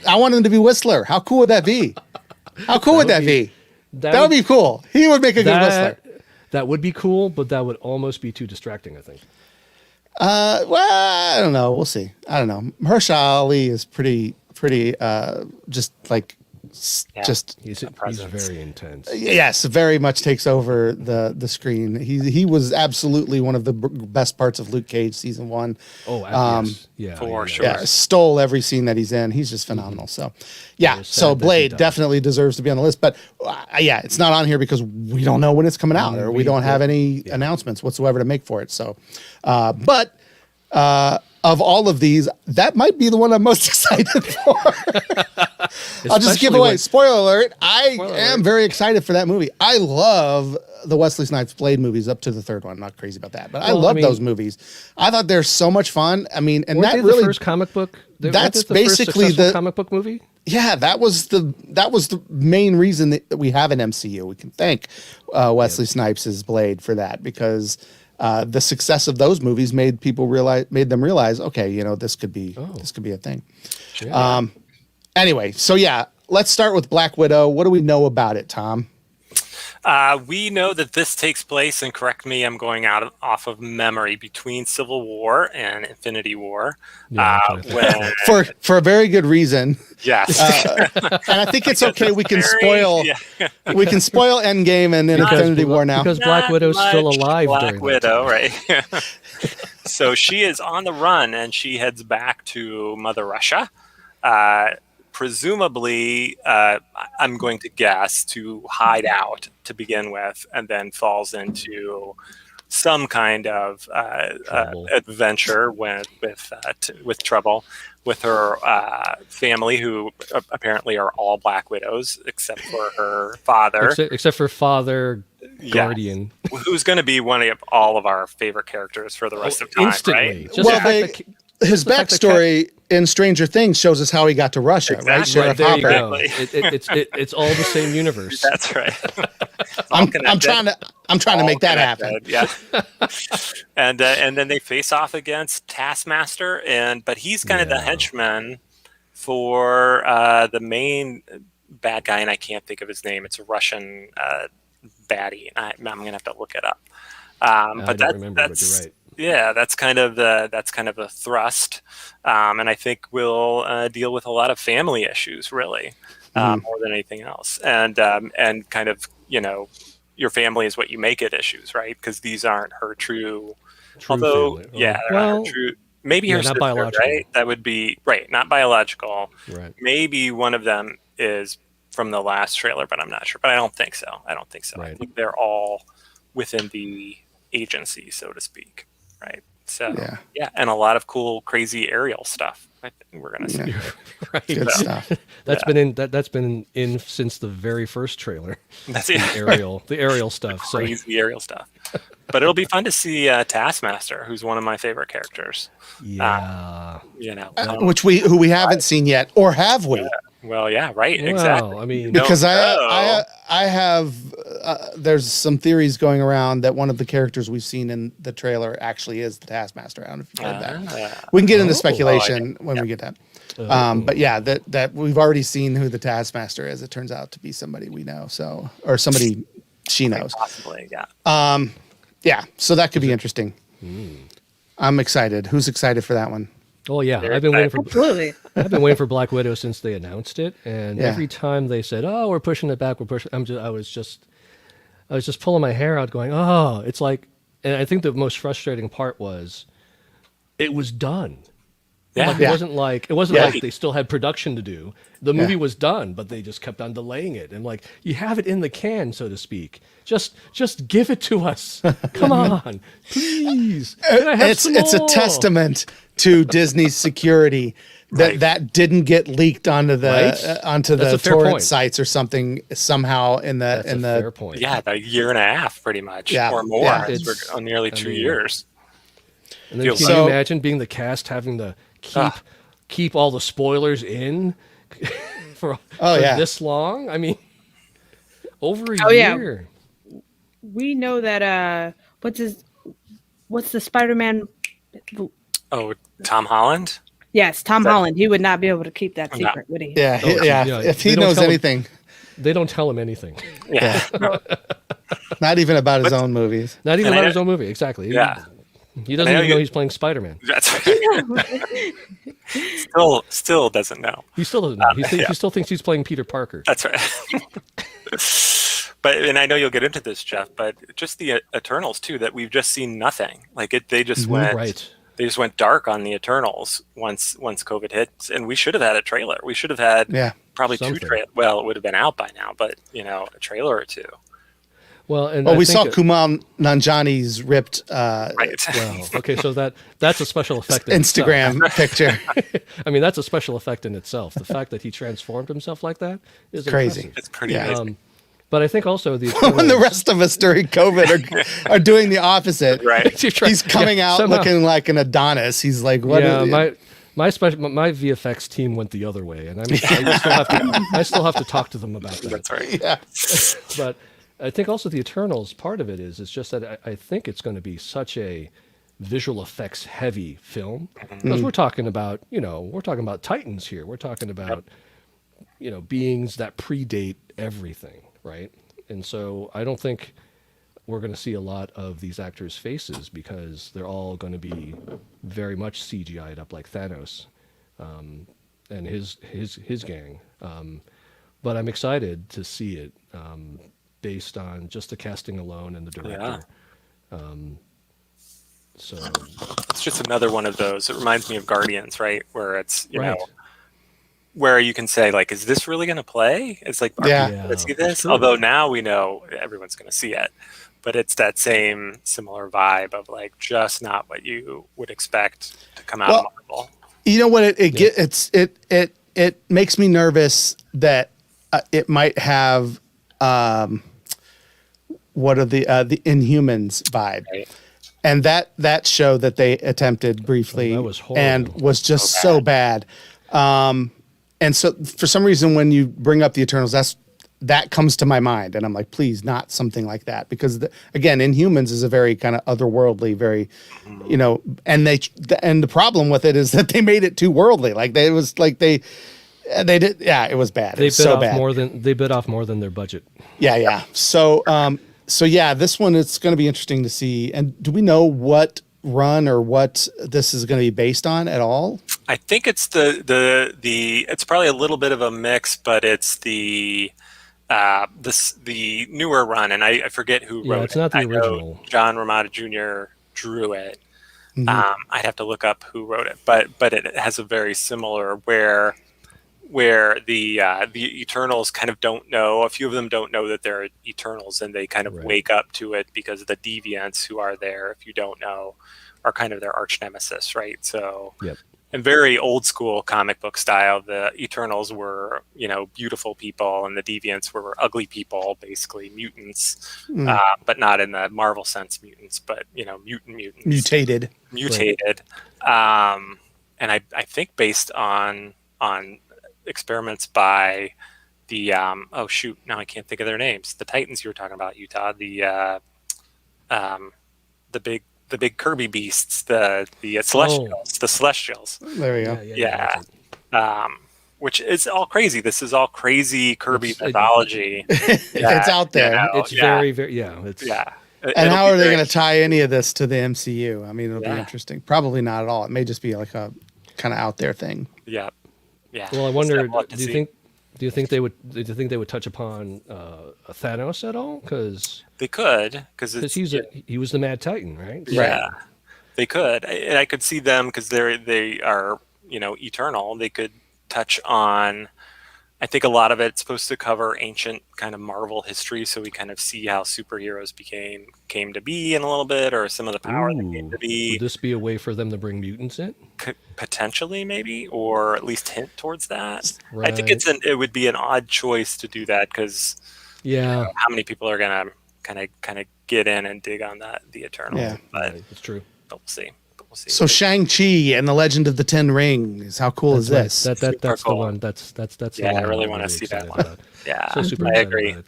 I want him to be Whistler. How cool would that be? How cool would that be? That would be cool. He would make a good Whistler. That would be cool, but that would almost be too distracting, I think. Well, I don't know. We'll see. I don't know. Mahershala Ali is pretty, just like, he's very intense. Yes, very much takes over the screen. He was absolutely one of the best parts of Luke Cage season 1. Oh, yes. For sure. Yeah, stole every scene that he's in. He's just phenomenal. So, yeah. So Blade definitely deserves to be on the list, but it's not on here because we don't know when it's coming out, or we don't have any announcements whatsoever to make for it. So, but of all of these, that might be the one I'm most excited for. I'll just give away. Spoiler alert. I am very excited for that movie. I love the Wesley Snipes Blade movies up to the third one. I'm not crazy about that, but I love those movies. I thought they're so much fun. I mean, and that really the first comic book. That's basically the comic book movie. Yeah, that was the main reason that we have an MCU. We can thank Wesley Snipes' Blade for that, because the success of those movies made them realize, okay, this could be a thing. Yeah. Anyway, so let's start with Black Widow. What do we know about it, Tom? We know that this takes place, and correct me, I'm going off of memory, between Civil War and Infinity War. For a very good reason. Yes. And I think it's okay. We can spoil Endgame and Infinity War now. Because Black Widow's still alive during Widow, right? So she is on the run, and she heads back to Mother Russia. Presumably, I'm going to guess, to hide out to begin with, and then falls into some kind of adventure with trouble with her family, who apparently are all Black Widows except for her father. Except for Father Guardian, who's going to be one of all of our favorite characters for the rest of time. Instantly. Right? His backstory in Stranger Things shows us how he got to Russia, right? Sheriff Hopper. It's all the same universe. That's right. I'm trying to make that happen. Yeah. And then they face off against Taskmaster, but he's kind of the henchman for the main bad guy, and I can't think of his name. It's a Russian baddie. I'm gonna have to look it up. But that's you're right. Yeah, that's kind of a thrust, and I think we'll deal with a lot of family issues, really, more than anything else, and kind of your family is what you make it issues, right? Because these aren't her true although family. Her true. Maybe her sister, right? That would be right, not biological. Right. Maybe one of them is from the last trailer, but I'm not sure. But I don't think so. Right. I think they're all within the agency, so to speak. Right. So and a lot of cool, crazy aerial stuff. I think we're gonna see. Right. Good stuff. That's been in since the very first trailer. That's the aerial stuff. Crazy aerial stuff. But it'll be fun to see Taskmaster, who's one of my favorite characters. Yeah. Who we haven't seen yet, or have we? Well, yeah, right. Exactly. I mean, because I have there's some theories going around that one of the characters we've seen in the trailer actually is the Taskmaster. I don't know if you've heard that. We can get into speculation when we get that. But yeah, that we've already seen who the Taskmaster is. It turns out to be somebody we know, or somebody she knows. Possibly, yeah. Yeah, so that could be interesting. I'm excited. Who's excited for that one? Oh yeah, I've been waiting for Black Widow since they announced it, and every time they said, "Oh, we're pushing it back, I was just pulling my hair out, going, "Oh, it's like." And I think the most frustrating part was, it was done. Yeah, it wasn't like they still had production to do. The movie was done, but they just kept on delaying it. And like, you have it in the can, so to speak. Just give it to us. Come on, please. It's a testament to Disney's security that didn't get leaked onto the torrent sites or something somehow in the fair point. Yeah, a year and a half, pretty much, or more. It's nearly 2 years. And then Feels can like- you So- imagine being the cast having to keep all the spoilers in for yeah. this long? I mean, over a Oh, yeah. year. We know that what's the Spider-Man? Oh, Tom Holland? Yes, Tom Holland. He would not be able to keep that No. secret, would he? Yeah, Oh, yeah. yeah, If they he don't knows tell him- anything, They don't tell him anything. Yeah. not even about his own movies. Not even And I about know- his own movie. Exactly. Yeah. He doesn't I know even know you- he's playing Spider-Man. That's still doesn't know. He still doesn't know. He still thinks he's playing Peter Parker. That's right. But and I know you'll get into this, Jeff, but just the Eternals too, that we've just seen nothing. Like they just went Right. they just went dark on the Eternals once COVID hit, and we should have had a trailer. We should have had probably Something. two trailers. Well, it would have been out by now, but a trailer or two. Well, and Well, I we think saw that- Kumail Nanjiani's ripped Right. Well, okay, so that's a special effect. In Instagram picture. itself. I mean, that's a special effect in itself. The fact that he transformed himself like that is Crazy. impressive. It's pretty Yeah. amazing. But I think also the When the Eternals- rest of us during COVID are doing the opposite. Right. He's coming out somehow. looking like an Adonis. He's like, what? Yeah, is- my VFX team went the other way, and I still have to talk to them about that. That's right. yeah. But I think also the Eternals part of it is just that I think it's going to be such a visual effects heavy film because we're talking about Titans here. We're talking about beings that predate everything, right? And so I don't think we're going to see a lot of these actors' faces because they're all going to be very much CGI'd up like Thanos and his gang. But I'm excited to see it based on just the casting alone and the director. So It's just another one of those. It reminds me of Guardians, right? Where it's right. where you can say like, is this really going to play? It's like, are Yeah. people going to see it's this? true. Although now we know everyone's going to see it, but it's that same similar vibe of like just not what you would expect to come out Well, of Marvel. You know what? It makes me nervous that it might have what are the Inhumans vibe. Right. And that show that they attempted briefly that was horrible. and was just so bad. And so for some reason, when you bring up the Eternals, that comes to my mind. And I'm like, please, not something like that. Because again, Inhumans is a very kind of otherworldly, very, and the problem with it is that they made it too worldly. Like they did. Yeah, it was bad. It was so bad. They bit off more than their budget. Yeah. So yeah, this one, it's going to be interesting to see. And do we know what run or what this is going to be based on at all? I think it's it's probably a little bit of a mix, but it's the newer run, and I forget who wrote it. It's not the I know original. John Romita Jr. drew it. I'd have to look up who wrote it, but it has a very similar where the Eternals kind of don't know. A few of them don't know that they're Eternals, and they kind of Right. wake up to it because the deviants who are there, if you don't know, are kind of their arch nemesis, right? So, Yep. in very old school comic book style, the Eternals were beautiful people, and the deviants were ugly people, basically mutants, but not in the Marvel sense mutants, but mutants Mutated. And I think based on experiments by the now I can't think of their names. The Titans you were talking about, Utah. The big Kirby beasts, the Celestials, the Celestials. There we go. Yeah. Which is all crazy. This is all crazy Kirby It's- mythology. It's out there. It's very, very, it's, yeah. And how are they going to tie any of this to the MCU? I mean, it'll be Yeah. interesting. Probably not at all. It may just be like a kind of out there thing. Yeah. Well, I wonder, So we'll have to do you think they would touch upon Thanos at all? Because They could, because he was the Mad Titan, right? yeah, they could. And I could see them because they are eternal. They could touch on. I think a lot of it's supposed to cover ancient kind of Marvel history, so we kind of see how superheroes came to be in a little bit, or some of the power that came to be. Would this be a way for them to bring mutants in? Potentially, maybe, or at least hint towards that. Right. I think it would be an odd choice to do that because how many people are gonna kind of get in and dig on the Eternal? Yeah. But Right, it's true. we'll see. see. So Shang-Chi and the Legend of the Ten Rings. How cool is this? That's Super the cool. one. That's the Yeah, one I really I'm want to see that excited one. about. Yeah, So super I excited agree. about it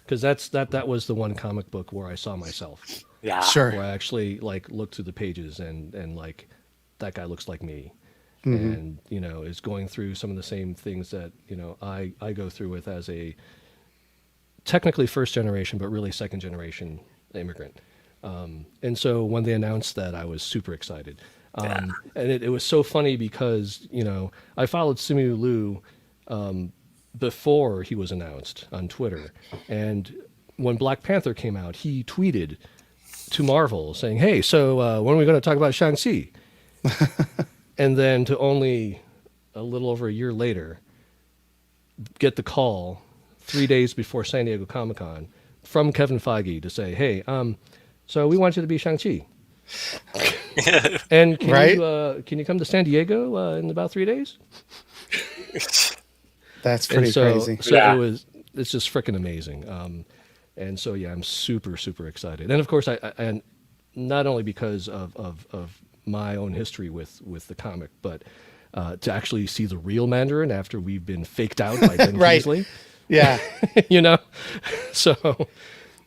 because that was the one comic book where I saw myself, Yeah, Sure. where I actually like looked through the pages and like that guy looks like me, Mm-hmm. and is going through some of the same things that I go through with as a technically first generation but really second generation immigrant. And so when they announced that, I was super excited. And it was so funny because I followed Simu Liu before he was announced on Twitter, and when Black Panther came out, he tweeted to Marvel saying, "Hey, so when are we going to talk about Shang-Chi?" And then to only a little over a year later get the call 3 days before San Diego Comic-Con from Kevin Feige to say, "Hey, so we want you to be Shang-Chi, and can you come to San Diego in about 3 days?" That's pretty crazy. So Yeah. it's just freaking amazing. And so yeah, I'm super super excited. And of course, I and not only because of my own history with the comic, but to actually see the real Mandarin after we've been faked out by Ben Right. Kingsley. Yeah. So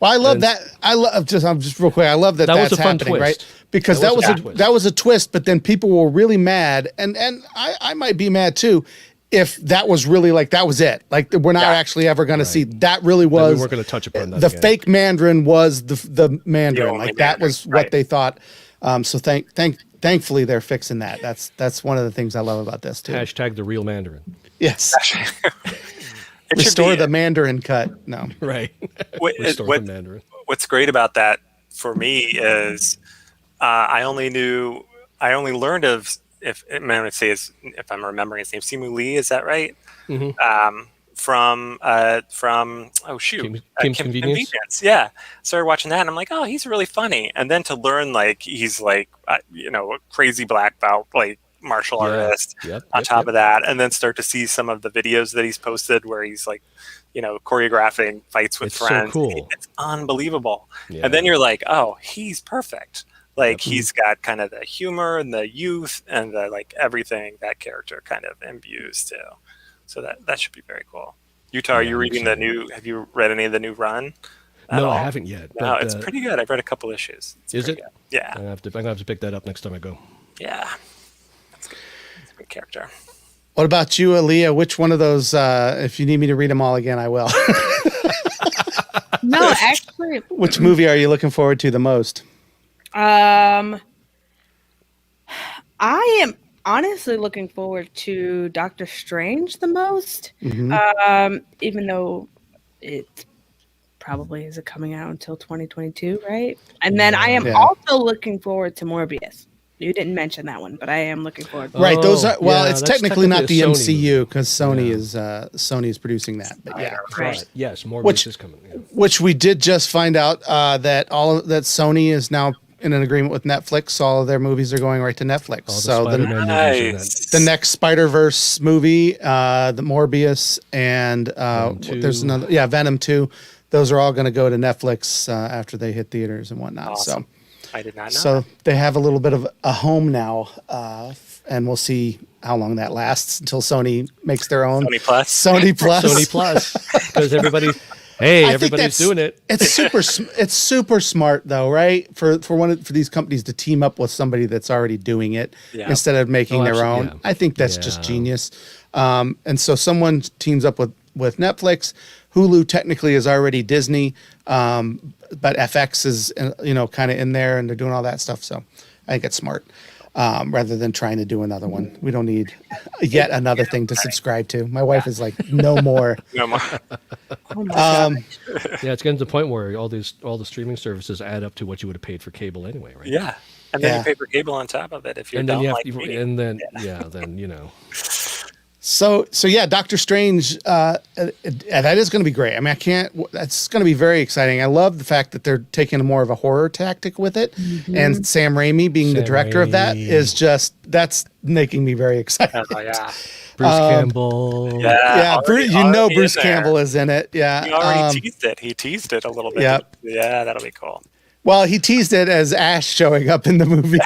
Well, I love that. I'm just real quick. I love that That was that's a fun happening, twist. right? Because That was a fun twist. that was a twist. But then people were really mad, and I might be mad too, if that was really like that was it. Like we're not actually ever going to see that. Really we was. weren't going to touch upon that The again. fake Mandarin was the Mandarin. only Like that Mandarin, was what right. they thought. So thankfully they're fixing that. That's one of the things I love about this too. Hashtag the real Mandarin. Yes. It should Restore be- the Mandarin cut. No. Right. what- Restore what- the Mandarin. what's great about that for me is I only learned of if I'm going to say if I'm remembering his name, Simu Lee, is that right? Mhm. From oh shoot, Kim's Convenience? Yeah, started watching that and I'm like, oh, he's really funny. And then to learn like he's like a crazy black belt like martial Yeah. artist Yep, on yep, top yep. of that, and then start to see some of the videos that he's posted where he's like choreographing fights with It's so friends. cool. It's unbelievable. Yeah. And then you're like, oh, he's perfect. Like he's got kind of the humor and the youth and the like everything that character kind of imbues too. So that should be very cool. Utah, are Yeah, you I'm reading excited. have you read any of the new run? at No, all? I haven't yet. No, but, it's pretty good. I've read a couple issues. It's Is pretty it? good. Yeah. I'm gonna have to pick that up next time I go. Yeah. That's good. It's a good character. What about you, Aaliyah? Which one of those? If you need me to read them all again, I will. No, actually, Which movie are you looking forward to the most? I am honestly looking forward to Doctor Strange the most. Even though it probably isn't coming out until 2022, right? And then I am Yeah. also looking forward to Morbius. You didn't mention that one, but I am looking forward. Right, those are yeah, it's that's technically not the technically a Sony MCU movie. because Sony Yeah. is producing that. But yeah, Right. Yes, more Which- is coming. Yeah. which we did just find out that that Sony is now in an agreement with Netflix. All of their movies are going right to Netflix. All the So Spider-Man movies and Nice. the next Spider-Verse movie, the Morbius, and Venom 2. there's another, Venom 2. Those are all going to go to Netflix after they hit theaters and whatnot. Awesome. I did not know. So they have a little bit of a home now, and we'll see how long that lasts until Sony makes their own Sony Plus. Sony Plus. Sony Plus, because everybody's I think everybody's doing it. It's super smart though, right? For these companies to team up with somebody that's already doing it Yeah. instead of making Oh, their own. absolutely, yeah. I think that's just Yeah. genius. And so someone teams up with Netflix. Hulu technically is already Disney, but FX is kind of in there, and they're doing all that stuff. So I think it's smart. Rather than trying to do another one, we don't need yet another thing to subscribe to. My wife is like, no more. No more. Oh my God. Yeah, it's getting to the point where all the streaming services add up to what you would have paid for cable anyway, right? Yeah. And then Yeah. you pay for cable on top of it if you're And then dumb you have like me. and then So yeah, Doctor Strange, that is going to be great. I mean, that's going to be very exciting. I love the fact that they're taking a more of a horror tactic with it, and Sam Raimi being the Sam director of that Raimi. that's making me very excited. Oh, yeah. Bruce Campbell. Yeah. Yeah, already Bruce in there. Campbell is in it. Yeah, He already teased it. He teased it a little bit. Yep. Yeah, that'll be cool. Well, he teased it as Ash showing up in the movie.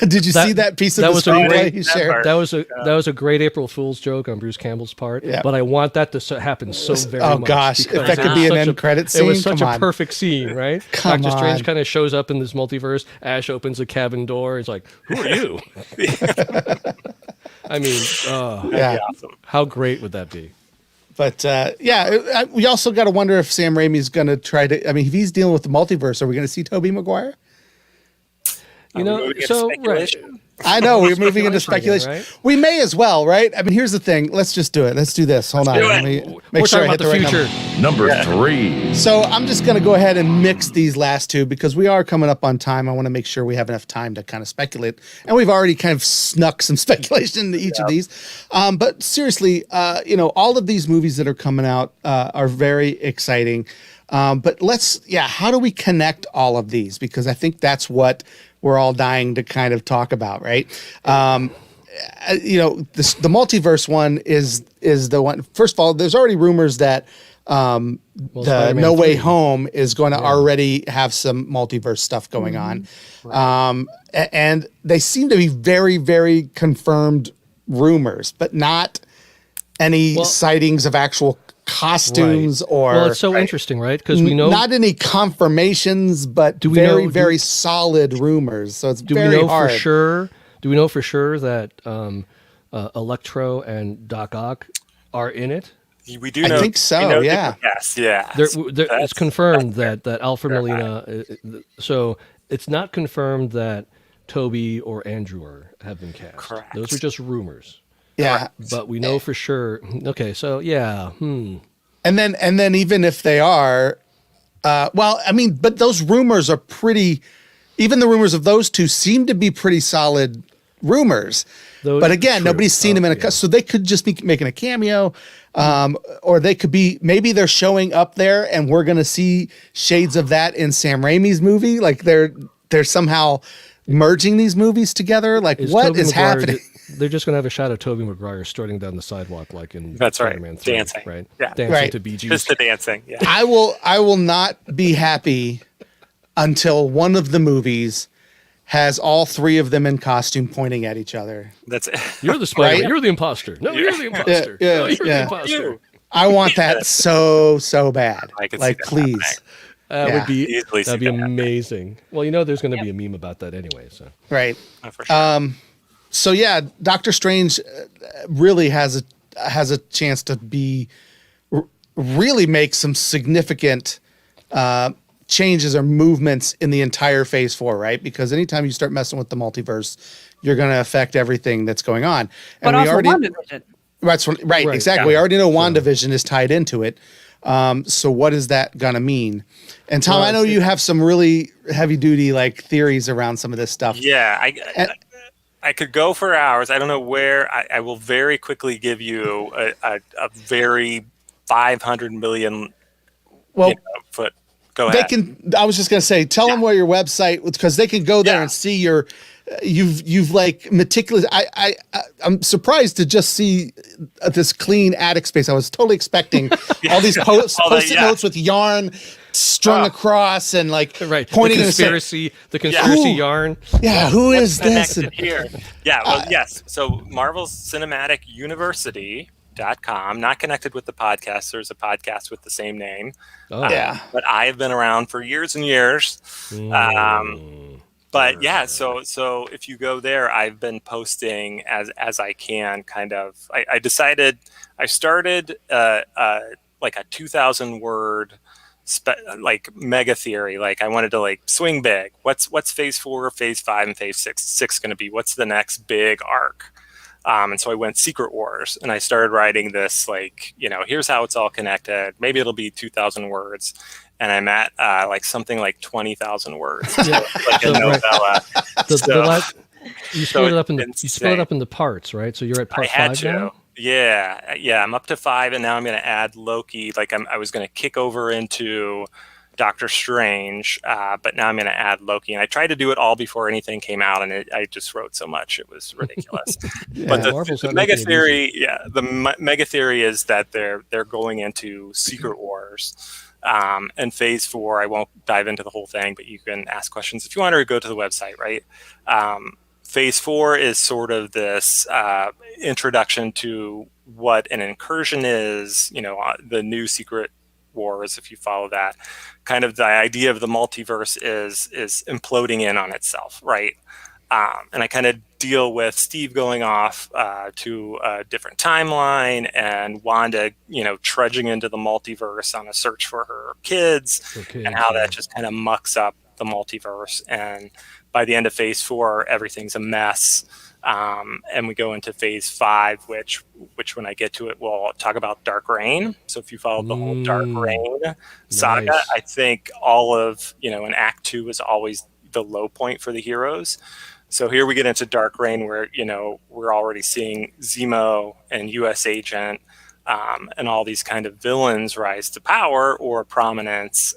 Did you see that piece of the screenplay he shared? That was a great April Fool's joke on Bruce Campbell's part. Yeah. But I want that to happen so very much. Oh gosh, if that could be an end credit scene, it was such a perfect scene, right? Come Doctor Strange on. kind of shows up in this multiverse. Ash opens a cabin door. He's like, "Who are you?" I mean, Yeah. Awesome. how great would that be? But we also got to wonder if Sam Raimi's going to try to. I mean, if he's dealing with the multiverse, are we going to see Tobey Maguire? You know, moving into so right. speculation? I know we're moving into speculation. Right? We may as well, right? I mean, here's the thing. Let's just do it. Let's do this. Hold on. do it. Let me make We're sure I talking hit about the the right future. number. Number 3. So I'm just going to go ahead and mix these last two because we are coming up on time. I want to make sure we have enough time to kind of speculate. And we've already kind of snuck some speculation into each of these. But seriously, all of these movies that are coming out are very exciting. But how do we connect all of these? Because I think that's what we're all dying to kind of talk about, right? The multiverse one is the one. First of all, there's already rumors that the Spider-Man No Way 3. Home is going to already have some multiverse stuff going on. And they seem to be very, very confirmed rumors, but not any sightings of actual costumes or Well, it's so interesting, right? Because we know not any confirmations, but very solid rumors. So it's very hard. for sure? Do we know for sure that Electro and Doc Ock are in it? We do know. I think so. we know Yeah. Yes. Yeah. It's confirmed that Alfred Molina. So it's not confirmed that Toby or Andrew have been cast. Correct. Those are just rumors. Yeah. But we know for sure. Okay, so yeah. And then even if they are, but those rumors are pretty. Even the rumors of those two seem to be pretty solid rumors. But again, nobody's seen them in a so they could just be making a cameo, or they could be maybe they're showing up there, and we're gonna see shades of that in Sam Raimi's movie. Like they're somehow merging these movies together. Like what is happening? They're just going to have a shot of Tobey Maguire strutting down the sidewalk like in That's right. Spider-Man 3, Dancing. right? Yeah. Dancing Right. to Bee Gees. Just the dancing. Yeah. I will not be happy until one of the movies has all three of them in costume pointing at each other. That's it. You're the Spider-Man. Right? You're the imposter. No, you're the imposter. Yeah, no, you're yeah. the imposter. You. I want that so bad. I could see Like, that please. happening. That Yeah. would be Easily that'd see be that happening. amazing. Well, there's going to be a meme about that anyway. So Right. Oh, for sure. So yeah, Doctor Strange really has a chance to be really make some significant changes or movements in the entire Phase 4, right? Because anytime you start messing with the multiverse, you're going to affect everything that's going on. But also WandaVision. Right, exactly. We already know WandaVision is tied into it. So what is that going to mean? And Tom, I know you have some really heavy duty like theories around some of this stuff. Yeah, I could go for hours. I don't know where. I will very quickly give you a very 500 million foot. Go ahead. I was just going to say, tell them where your website, because they can go there and see your. You've like meticulous. I'm surprised to just see this clean attic space. I was totally expecting all these post-it notes with yarn strung across and like pointing the conspiracy yarn. Yeah, who is this? Here? Yeah, well, yes. So Marvel's Cinematic University.com, not connected with the podcast. There's a podcast with the same name. But I've been around for years and years. But yeah, so if you go there, I've been posting as I can. Kind of, I decided I started like a 2,000 word like mega theory. Like I wanted to like swing big. What's Phase 4, Phase 5, and Phase 6 going to be? What's the next big arc? And so I went Secret Wars, and I started writing this like, here's how it's all connected. Maybe it'll be 2,000 words. And I'm at like something like 20,000 words, like a novella. You split it up into parts, right? So you're at part 5 now. Yeah. I'm up to 5, and now I'm going to add Loki. Like I was going to kick over into Doctor Strange, but now I'm going to add Loki. And I tried to do it all before anything came out, and I just wrote so much it was ridiculous. But the mega theory, the mega theory is that they're going into Secret Wars. And phase 4, I won't dive into the whole thing, but you can ask questions if you want, or go to the website, right? Phase 4 is sort of this introduction to what an incursion is, the new Secret Wars, if you follow that. Kind of the idea of the multiverse is imploding in on itself, right? And I kind of deal with Steve going off to a different timeline, and Wanda, trudging into the multiverse on a search for her kids, and how that just kind of mucks up the multiverse. And by the end of phase 4, everything's a mess. And we go into phase 5, which when I get to it, we'll talk about Dark Reign. So if you follow the whole Dark Reign saga, nice. I think all of, in Act 2 is always the low point for the heroes. So here we get into Dark Reign, where, we're already seeing Zemo and US Agent and all these kind of villains rise to power or prominence.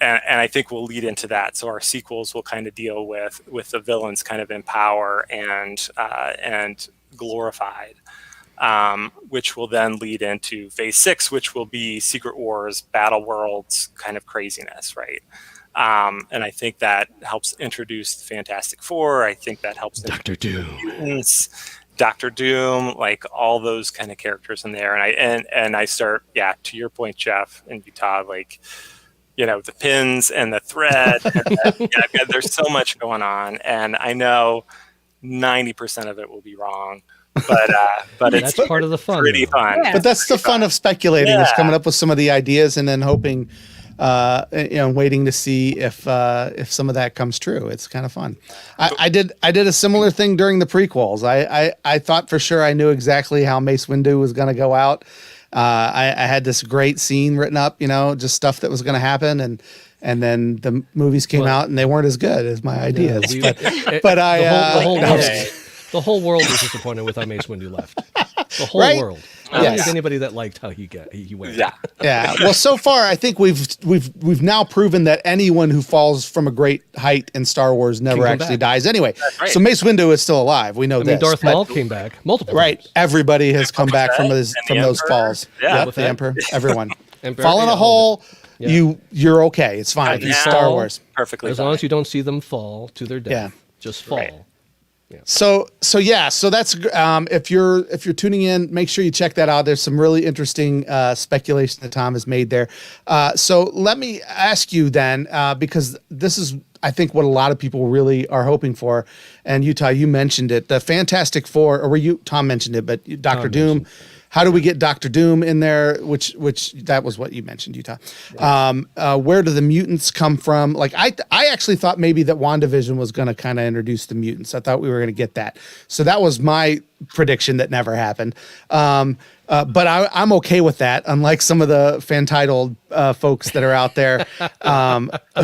And I think we'll lead into that. So our sequels will kind of deal with the villains kind of in power and glorified, which will then lead into phase 6, which will be Secret Wars, Battle Worlds kind of craziness, right? And I think that helps introduce the Fantastic Four. I think that helps Dr. Doom, mutants, Dr. Doom, like all those kind of characters in there. And I start, to your point, Jeff and Utah, like, the pins and the thread. There's so much going on, and I know 90% of it will be wrong, but it's that's part of the fun. Pretty fun. Yeah. But that's the fun of speculating, is coming up with some of the ideas and then hoping, waiting to see if some of that comes true. It's kind of fun. I did a similar thing during the prequels. I thought for sure I knew exactly how Mace Windu was going to go out. I had this great scene written up, just stuff that was going to happen, and then the movies came out and they weren't as good as my ideas. The whole world was disappointed with how Mace Windu left. The whole world. I don't think anybody that liked how he went. Yeah. Well, so far I think we've now proven that anyone who falls from a great height in Star Wars never actually dies anyway. Right. So Mace Windu is still alive. We know this. Darth Maul came back multiple times. Everybody has come back from those falls. Yeah. The Emperor, everyone. Emperor, Fall in a hole. Yeah. You're okay. It's fine. It's Star Wars. Perfectly as fine. long as you don't see them fall to their death. Just fall. Right. So that's if you're tuning in, make sure you check that out. There's some really interesting speculation that Tom has made there. So let me ask you then, because this is, I think, what a lot of people really are hoping for. And Utah, you mentioned it, the Fantastic Four, or Tom mentioned it, but Dr. Doom. How do we get Dr. Doom in there? Which that was what you mentioned, Utah. Where do the mutants come from? Like I actually thought maybe that WandaVision was going to kind of introduce the mutants. I thought we were going to get that. So that was my prediction that never happened. But I'm okay with that, unlike some of the fan-titled folks that are out there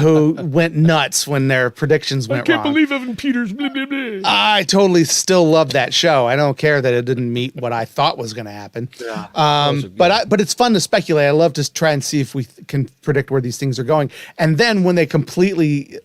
who went nuts when their predictions went wrong. I can't believe Evan Peters. Blah, blah, blah. I totally still love that show. I don't care that it didn't meet what I thought was going to happen. Yeah. But it's fun to speculate. I love to try and see if we can predict where these things are going. And then when they completely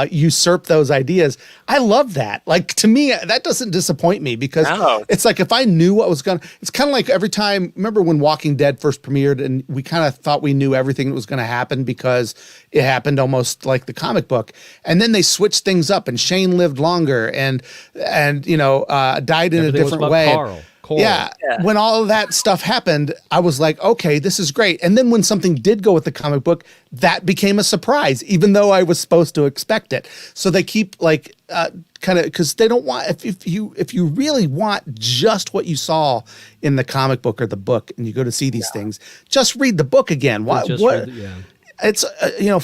usurp those ideas, I love that. Like, to me, that doesn't disappoint me, because it's like, if I knew what was it's kind of like every time, remember when Walking Dead first premiered and we kind of thought we knew everything that was going to happen because it happened almost like the comic book, and then they switched things up and Shane lived longer and died in a different way. Coral. Yeah. When all of that stuff happened, I was like, okay, this is great. And then when something did go with the comic book, that became a surprise, even though I was supposed to expect it. So they keep kind of, because they don't want, if you really want just what you saw in the comic book or the book and you go to see these things, just read the book again. It's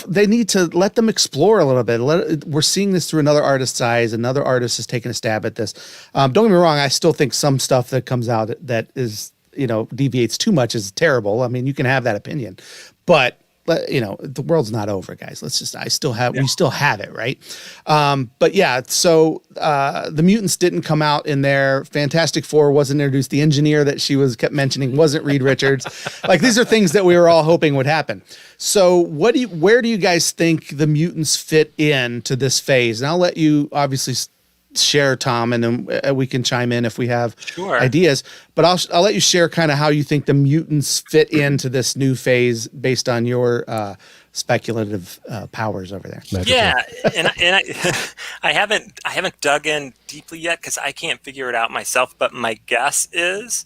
they need to let them explore a little bit. We're seeing this through another artist's eyes. Another artist has taken a stab at this. Don't get me wrong. I still think some stuff that comes out that is deviates too much is terrible. I mean, you can have that opinion, but the world's not over, guys. We still have it, right? But yeah, so the mutants didn't come out in there. Fantastic Four wasn't introduced. The engineer that she kept mentioning wasn't Reed Richards. Like, these are things that we were all hoping would happen. So where do you guys think the mutants fit in to this phase? And I'll let you obviously share, Tom, and then we can chime in if we have Sure. ideas. But I'll let you share kind of how you think the mutants fit into this new phase based on your speculative powers over there. Yeah, and I haven't dug in deeply yet because I can't figure it out myself. But my guess is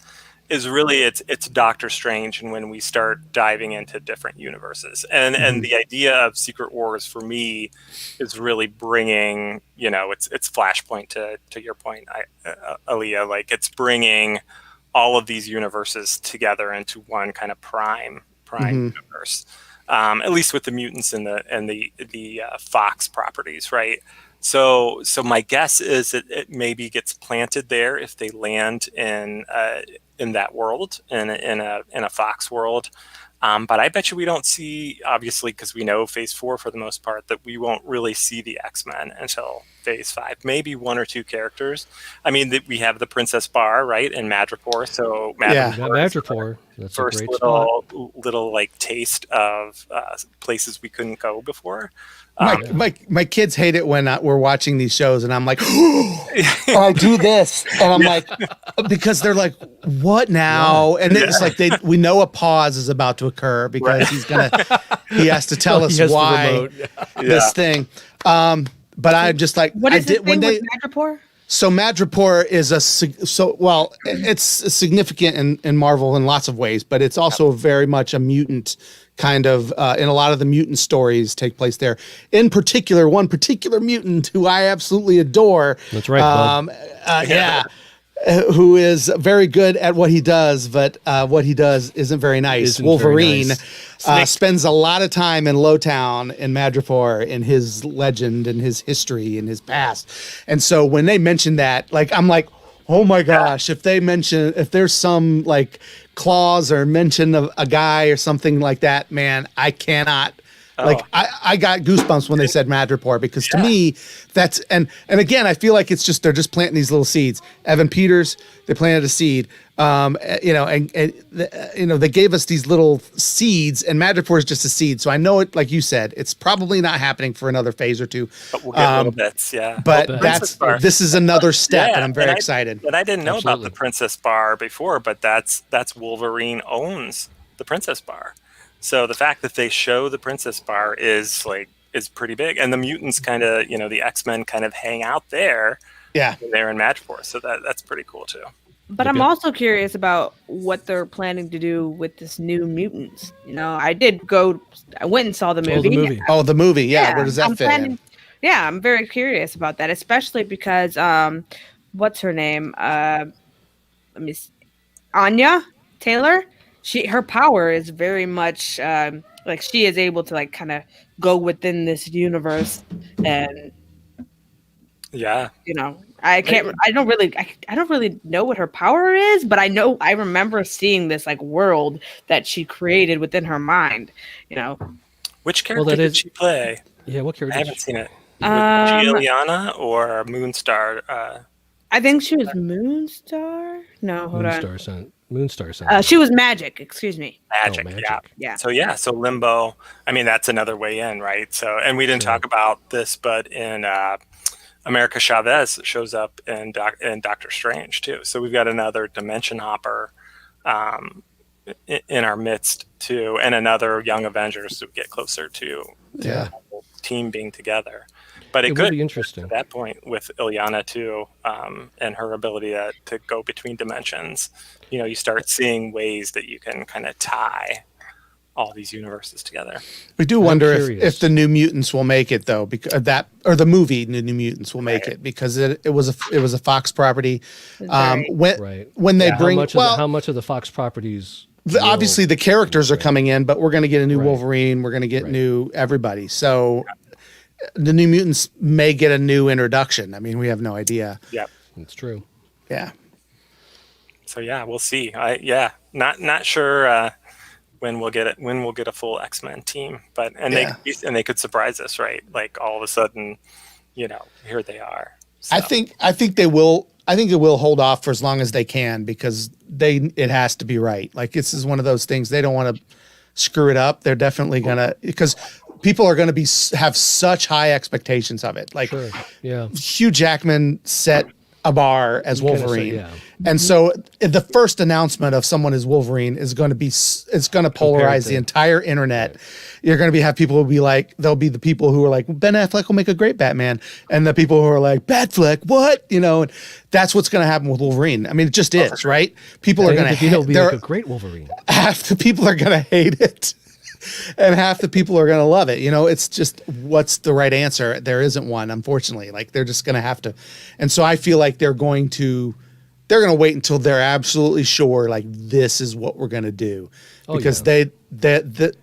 really it's Doctor Strange, and when we start diving into different universes, and the idea of Secret Wars for me is really bringing, it's Flashpoint to your point, Aaliyah, like it's bringing all of these universes together into one kind of prime universe. At least with the mutants and the Fox properties, right? So my guess is that it maybe gets planted there if they land in that world, in a Fox world. But I bet you we don't see, obviously, because we know Phase 4 for the most part, that we won't really see the X-Men until Phase 5. Maybe one or two characters. I mean, we have the Princess Bar, right, and Madripoor. So Madripoor. That's first a great spot. little like taste of places we couldn't go before. My kids hate it when we're watching these shows and I'm like, I do this. And I'm like, because they're like, what now? And it's like, we know a pause is about to occur because he has to tell us why this thing. But I'm just like, what is the thing with Madripoor? So Madripoor is it's significant in Marvel in lots of ways, but it's also very much a mutant kind of, and a lot of the mutant stories take place there. In particular, one particular mutant who I absolutely adore. That's right, who is very good at what he does, but what he does isn't very nice. Wolverine spends a lot of time in Lowtown in Madripoor in his legend and his history and his past. And so when they mention that, like, I'm like, oh my gosh, if there's some like clause or mention of a guy or something like that, man, I cannot. Like I got goosebumps when they said Madripoor because to me that's and again I feel like they're just planting these little seeds. Evan Peters, they planted a seed, they gave us these little seeds and Madripoor is just a seed. So I know it, like you said, it's probably not happening for another phase or two. But we'll get little bits, yeah. But this is another step, and I'm very excited. And I didn't know about the Princess Bar before, but that's Wolverine owns the Princess Bar. So the fact that they show the Princess Bar is pretty big, and the mutants kind of, the X-Men kind of hang out there. Yeah, they're in Madripoor, so that's pretty cool too. But I'm also curious about what they're planning to do with this New Mutants. I went and saw the movie. Oh, the movie. Yeah. Where does that fit in? Yeah, I'm very curious about that, especially because what's her name? Let me see. Anya Taylor. Her power is very much like she is able to like kind of go within this universe, and I don't really know what her power is, but I remember seeing this like world that she created within her mind. Which character did she play? Yeah, what character? I haven't seen it. Was she Ileana or Moonstar? I think she was Moonstar. No, hold on. Moonstar. She was Magic. Excuse me. Magic. Yeah. So Limbo. I mean, that's another way in, right? So, and we didn't talk about this, but in America Chavez shows up in Doctor Strange too. So we've got another dimension hopper in our midst too, and another Young Avengers to get closer to the whole team being together. But it could be interesting at that point with Ileana too, and her ability to go between dimensions. You start seeing ways that you can kind of tie all these universes together. We do wonder if the New Mutants will make it though, because the movie New Mutants will make it because it was a Fox property. When they bring how much of the Fox properties. Obviously, the characters are coming in, but we're going to get a new Wolverine. We're going to get new everybody. So the New Mutants may get a new introduction. I mean, we have no idea. Yeah, it's true. Yeah. So we'll see. Not sure when we'll get it. When we'll get a full X-Men team, but they could surprise us, right? Like all of a sudden, here they are. So. I think they will. I think it will hold off for as long as they can because it has to be right. Like this is one of those things they don't want to screw it up. They're definitely gonna because people are going to have such high expectations of it. Like, Sure. Yeah. Hugh Jackman set a bar as Wolverine. Yeah. And so the first announcement of someone as Wolverine is going to be, it's going to polarize the entire internet. Right. You're going to have people who will be like, there'll be the people who are like, Ben Affleck will make a great Batman. And the people who are like, Batfleck, what? You know, and that's what's going to happen with Wolverine. I mean, it just is, right? People are going to he'll be like a great Wolverine. Half the people are going to hate it. And half the people are going to love it. You know, it's just, what's the right answer? There isn't one, unfortunately. Like, they're just going to have to. And so I feel like they're going to wait until they're absolutely sure, like, this is what we're going to do. Because they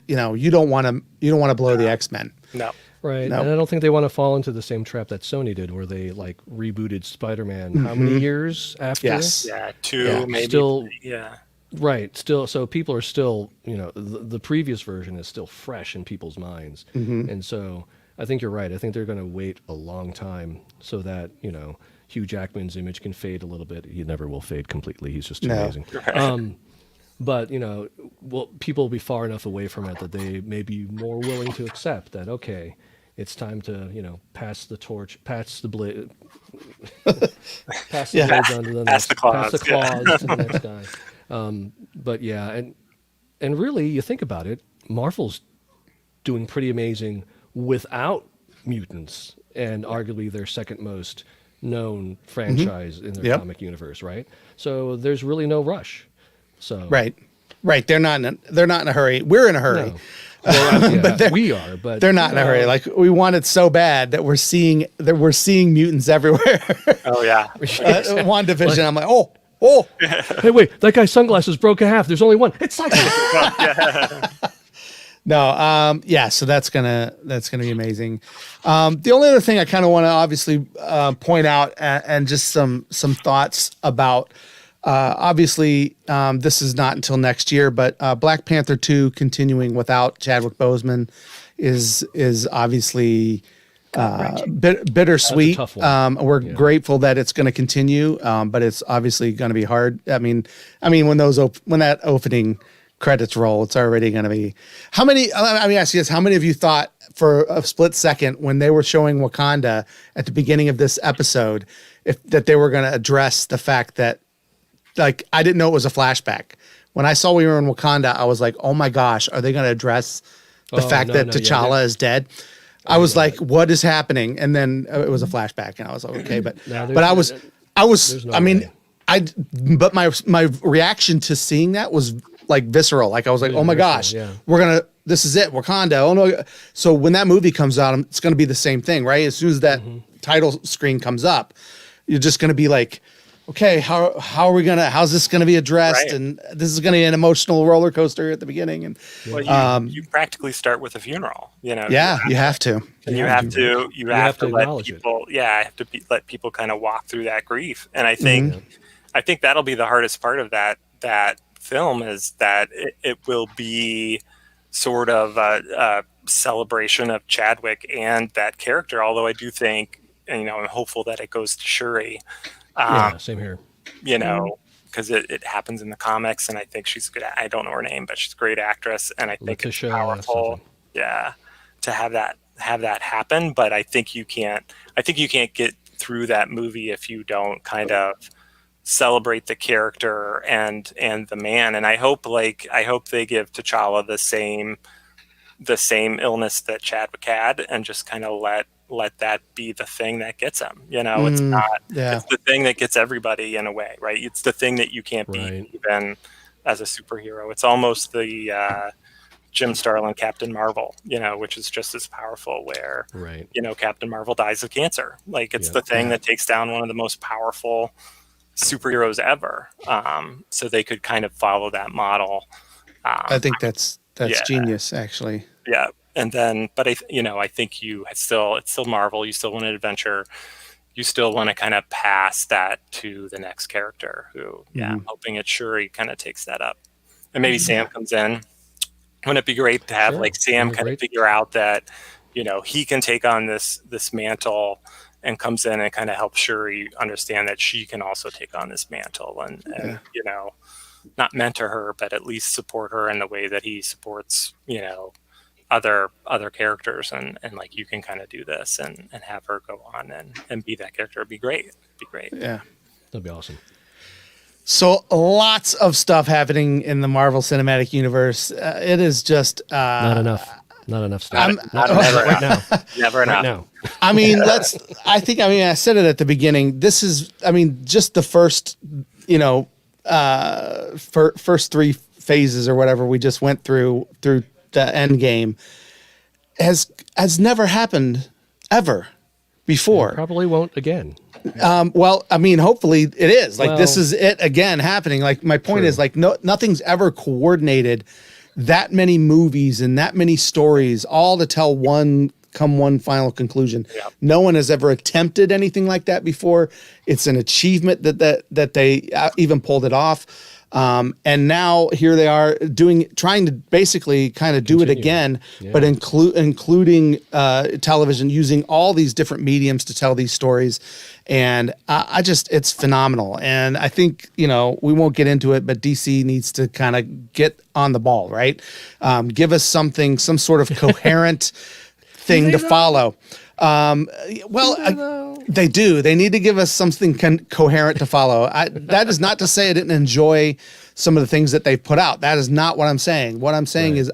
you know, you don't want to blow the X-Men. No. Right. No. And I don't think they want to fall into the same trap that Sony did, where they like rebooted Spider-Man how many years after? Yes. Yeah, 2 maybe. Still, yeah. Right. Still, so people are still, you know, the previous version is still fresh in people's minds. And so I think you're right. I think they're going to wait a long time so that, you know, Hugh Jackman's image can fade a little bit. He never will fade completely. He's just too amazing. But, you know, people will be far enough away from it that they may be more willing to accept that, okay, it's time to, you know, pass the torch, pass the blade, pass the blades on to the next, pass the claws to the next guy. But yeah, and really, you think about it, Marvel's doing pretty amazing without mutants, and arguably their second most known franchise in their comic universe, right? So there's really no rush. So right, they're not in a hurry. We're in a hurry. No. Well, but we are, but they're not in a hurry. Like, we want it so bad that we're seeing mutants everywhere. Oh yeah. WandaVision, I'm like, oh. Hey, wait, that guy's sunglasses broke in half. There's only one. It's Cyclops. No, so that's gonna be amazing. The only other thing I kind of want to obviously point out and just some thoughts about. Obviously, this is not until next year, but Black Panther 2 continuing without Chadwick Boseman is obviously bittersweet. That's a tough one. We're grateful that it's going to continue, but it's obviously going to be hard. I mean, when that opening credits roll, it's already going to be. How many? Let me ask you this: how many of you thought for a split second when they were showing Wakanda at the beginning of this episode, that they were going to address the fact that, like, I didn't know it was a flashback. When I saw we were in Wakanda, I was like, oh my gosh, are they going to address the fact that T'Challa is dead? I was like, what is happening? And then it was a flashback, and I was like, okay, but but my reaction to seeing that was like visceral. Like, I was like, oh my gosh, this is it, Wakanda. Oh no. So when that movie comes out, it's going to be the same thing, right? As soon as that title screen comes up, you're just going to be like, okay, how's this going to be addressed? Right. And this is going to be an emotional roller coaster at the beginning. And you practically start with a funeral, you know? Yeah, you have to. And you have to let people, let people kind of walk through that grief. And I think that'll be the hardest part of that film, is that it will be sort of a celebration of Chadwick and that character. Although I do think, and, you know, I'm hopeful that it goes to Shuri. Same here. You know, because it happens in the comics, and I think she's good. I don't know her name, but she's a great actress, and I think it's powerful. Yeah, to have that happen. But I think you can't get through that movie if you don't kind of celebrate the character and the man. And I hope they give T'Challa the same illness that Chadwick had, and just kind of let that be the thing that gets him. You know, it's the thing that gets everybody in a way, right? It's the thing that you can't beat even as a superhero. It's almost the Jim Starlin Captain Marvel, you know, which is just as powerful, where, you know, Captain Marvel dies of cancer. Like, it's the thing that takes down one of the most powerful superheroes ever. So they could kind of follow that model. I think that's genius, actually. Yeah. And then, but I think it's still Marvel. You still want an adventure. You still want to kind of pass that to the next character who, I'm hoping it Shuri kind of takes that up. And maybe Sam comes in. Wouldn't it be great to have Sam kind of figure out that, you know, he can take on this mantle, and comes in and kind of helps Shuri understand that she can also take on this mantle, and you know, not mentor her, but at least support her in the way that he supports, you know, other characters, and like you can kind of do this and have her go on and be that character. It'd be great. Yeah. That'd be awesome. So lots of stuff happening in the Marvel Cinematic Universe. It is just Not enough stuff. Never right now. Never Right enough. now. I mean, I said it at the beginning. This is, just the first, first three phases or whatever we just went through the end game has never happened ever before. Probably won't again. Well, hopefully it is. Like, Well, this is it again happening. Like, my point true. is, like, nothing's ever coordinated that many movies and that many stories, all to tell one final conclusion. Yep. No one has ever attempted anything like that before. It's an achievement that they even pulled it off. And now here they are trying to basically kind of do it again, but including television, using all these different mediums to tell these stories. And it's phenomenal. And I think, we won't get into it, but DC needs to kind of get on the ball, right? Give us some sort of coherent thing to follow. They do. They need to give us something coherent to follow. That is not to say I didn't enjoy some of the things that they've put out. That is not what I'm saying. What I'm saying is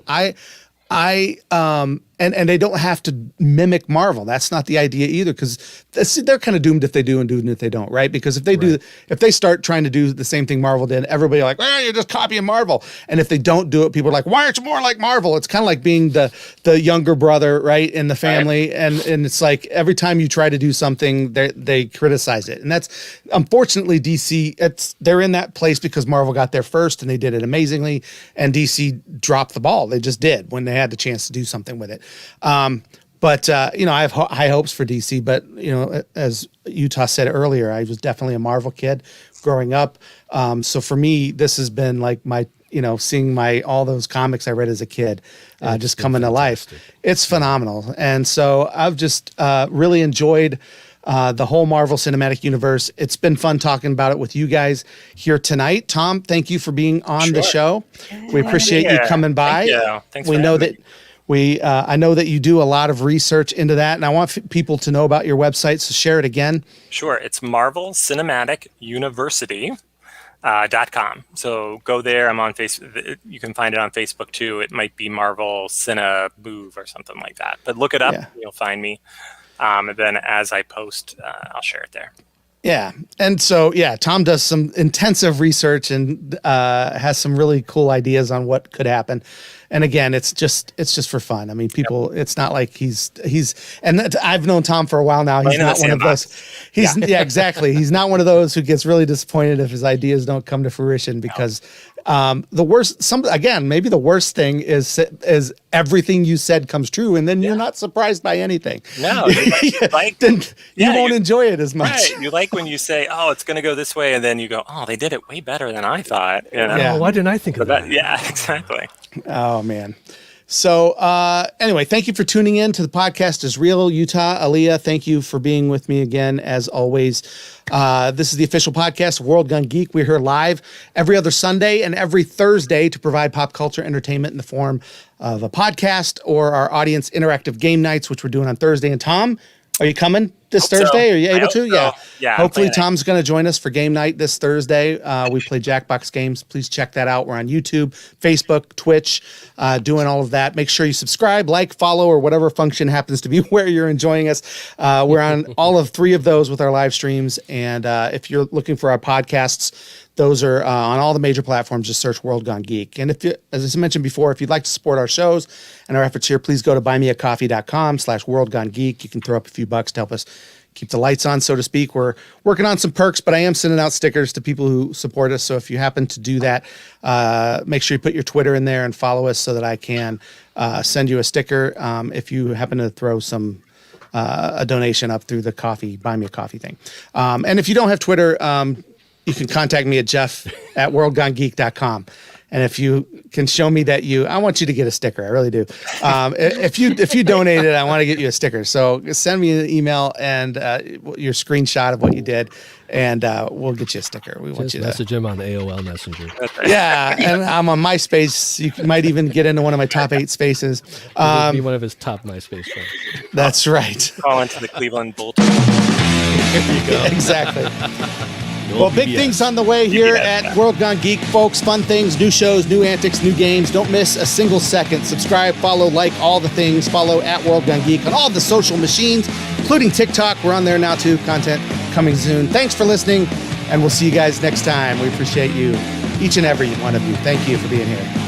and they don't have to mimic Marvel. That's not the idea either, because they're kind of doomed if they do and doomed if they don't, right? Because if they start trying to do the same thing Marvel did, everybody like, well, you're just copying Marvel. And if they don't do it, people are like, why aren't you more like Marvel? It's kind of like being the younger brother, right, in the family. Right. And it's like every time you try to do something, they criticize it. And that's, unfortunately, DC, they're in that place because Marvel got there first and they did it amazingly. And DC dropped the ball. They just did when they had the chance to do something with it. But I have high hopes for DC, but as Utah said earlier, I was definitely a Marvel kid growing up. So for me, this has been like my, seeing all those comics I read as a kid, just coming to life. It's phenomenal. And so I've just, really enjoyed, the whole Marvel Cinematic Universe. It's been fun talking about it with you guys here tonight. Tom, thank you for being on the show. We appreciate you coming by. Thank you. Thanks we for know having that me. I know that you do a lot of research into that, and I want people to know about your website, so share it again. Sure. It's Marvel Cinematic University. .com. So go there. I'm on Facebook. You can find it on Facebook too. It might be Marvel Cine Move or something like that. But look it up. Yeah. You'll find me. And then as I post, I'll share it there. Yeah. And so, Tom does some intensive research and has some really cool ideas on what could happen. And again, it's just for fun. I mean, people, It's not like and I've known Tom for a while now. He's not one of those. Exactly. He's not one of those who gets really disappointed if his ideas don't come to fruition, because the worst thing is everything you said comes true, and then you're not surprised by anything. No, then you won't enjoy it as much. Right. You like when you say, "Oh, it's going to go this way," and then you go, "Oh, they did it way better than I thought." Why didn't I think of that? Yeah, exactly. Oh man. So anyway, thank you for tuning in to the podcast is real. Utah, Aaliyah, thank you for being with me again, as always. This is the official podcast of World Gun Geek. We're here live every other Sunday and every Thursday to provide pop culture entertainment in the form of a podcast or our audience interactive game nights, which we're doing on Thursday. And Tom, are you coming this Thursday? So. Are you able to? So. Yeah. Hopefully Tom's going to join us for game night this Thursday. We play Jackbox games. Please check that out. We're on YouTube, Facebook, Twitch, doing all of that. Make sure you subscribe, like, follow, or whatever function happens to be where you're enjoying us. We're on all of 3 of those with our live streams. And if you're looking for our podcasts, those are on all the major platforms. Just search World Gone Geek. And as I mentioned before, if you'd like to support our shows and our efforts here, please go to buymeacoffee.com/World Gone Geek. You can throw up a few bucks to help us keep the lights on, so to speak. We're working on some perks, but I am sending out stickers to people who support us. So if you happen to do that, make sure you put your Twitter in there and follow us so that I can send you a sticker if you happen to throw a donation up through the buy me a coffee thing. And if you don't have Twitter, you can contact me at jeff@worldgonegeek.com. And if you can show me that I want you to get a sticker. I really do. If you donated, I want to get you a sticker. So send me an email and your screenshot of what you did, and we'll get you a sticker. We want you to message him on AOL Messenger. Yeah, and I'm on MySpace. You might even get into one of my top 8 spaces. Be one of his top MySpace friends. That's right. Call into the Cleveland Bolton. There you go. Exactly. Well, big things on the way here at World Gone Geek, folks. Fun things, new shows, new antics, new games. Don't miss a single second. Subscribe, follow, like all the things. Follow at World Gone Geek on all the social machines, including TikTok. We're on there now, too. Content coming soon. Thanks for listening, and we'll see you guys next time. We appreciate you, each and every one of you. Thank you for being here.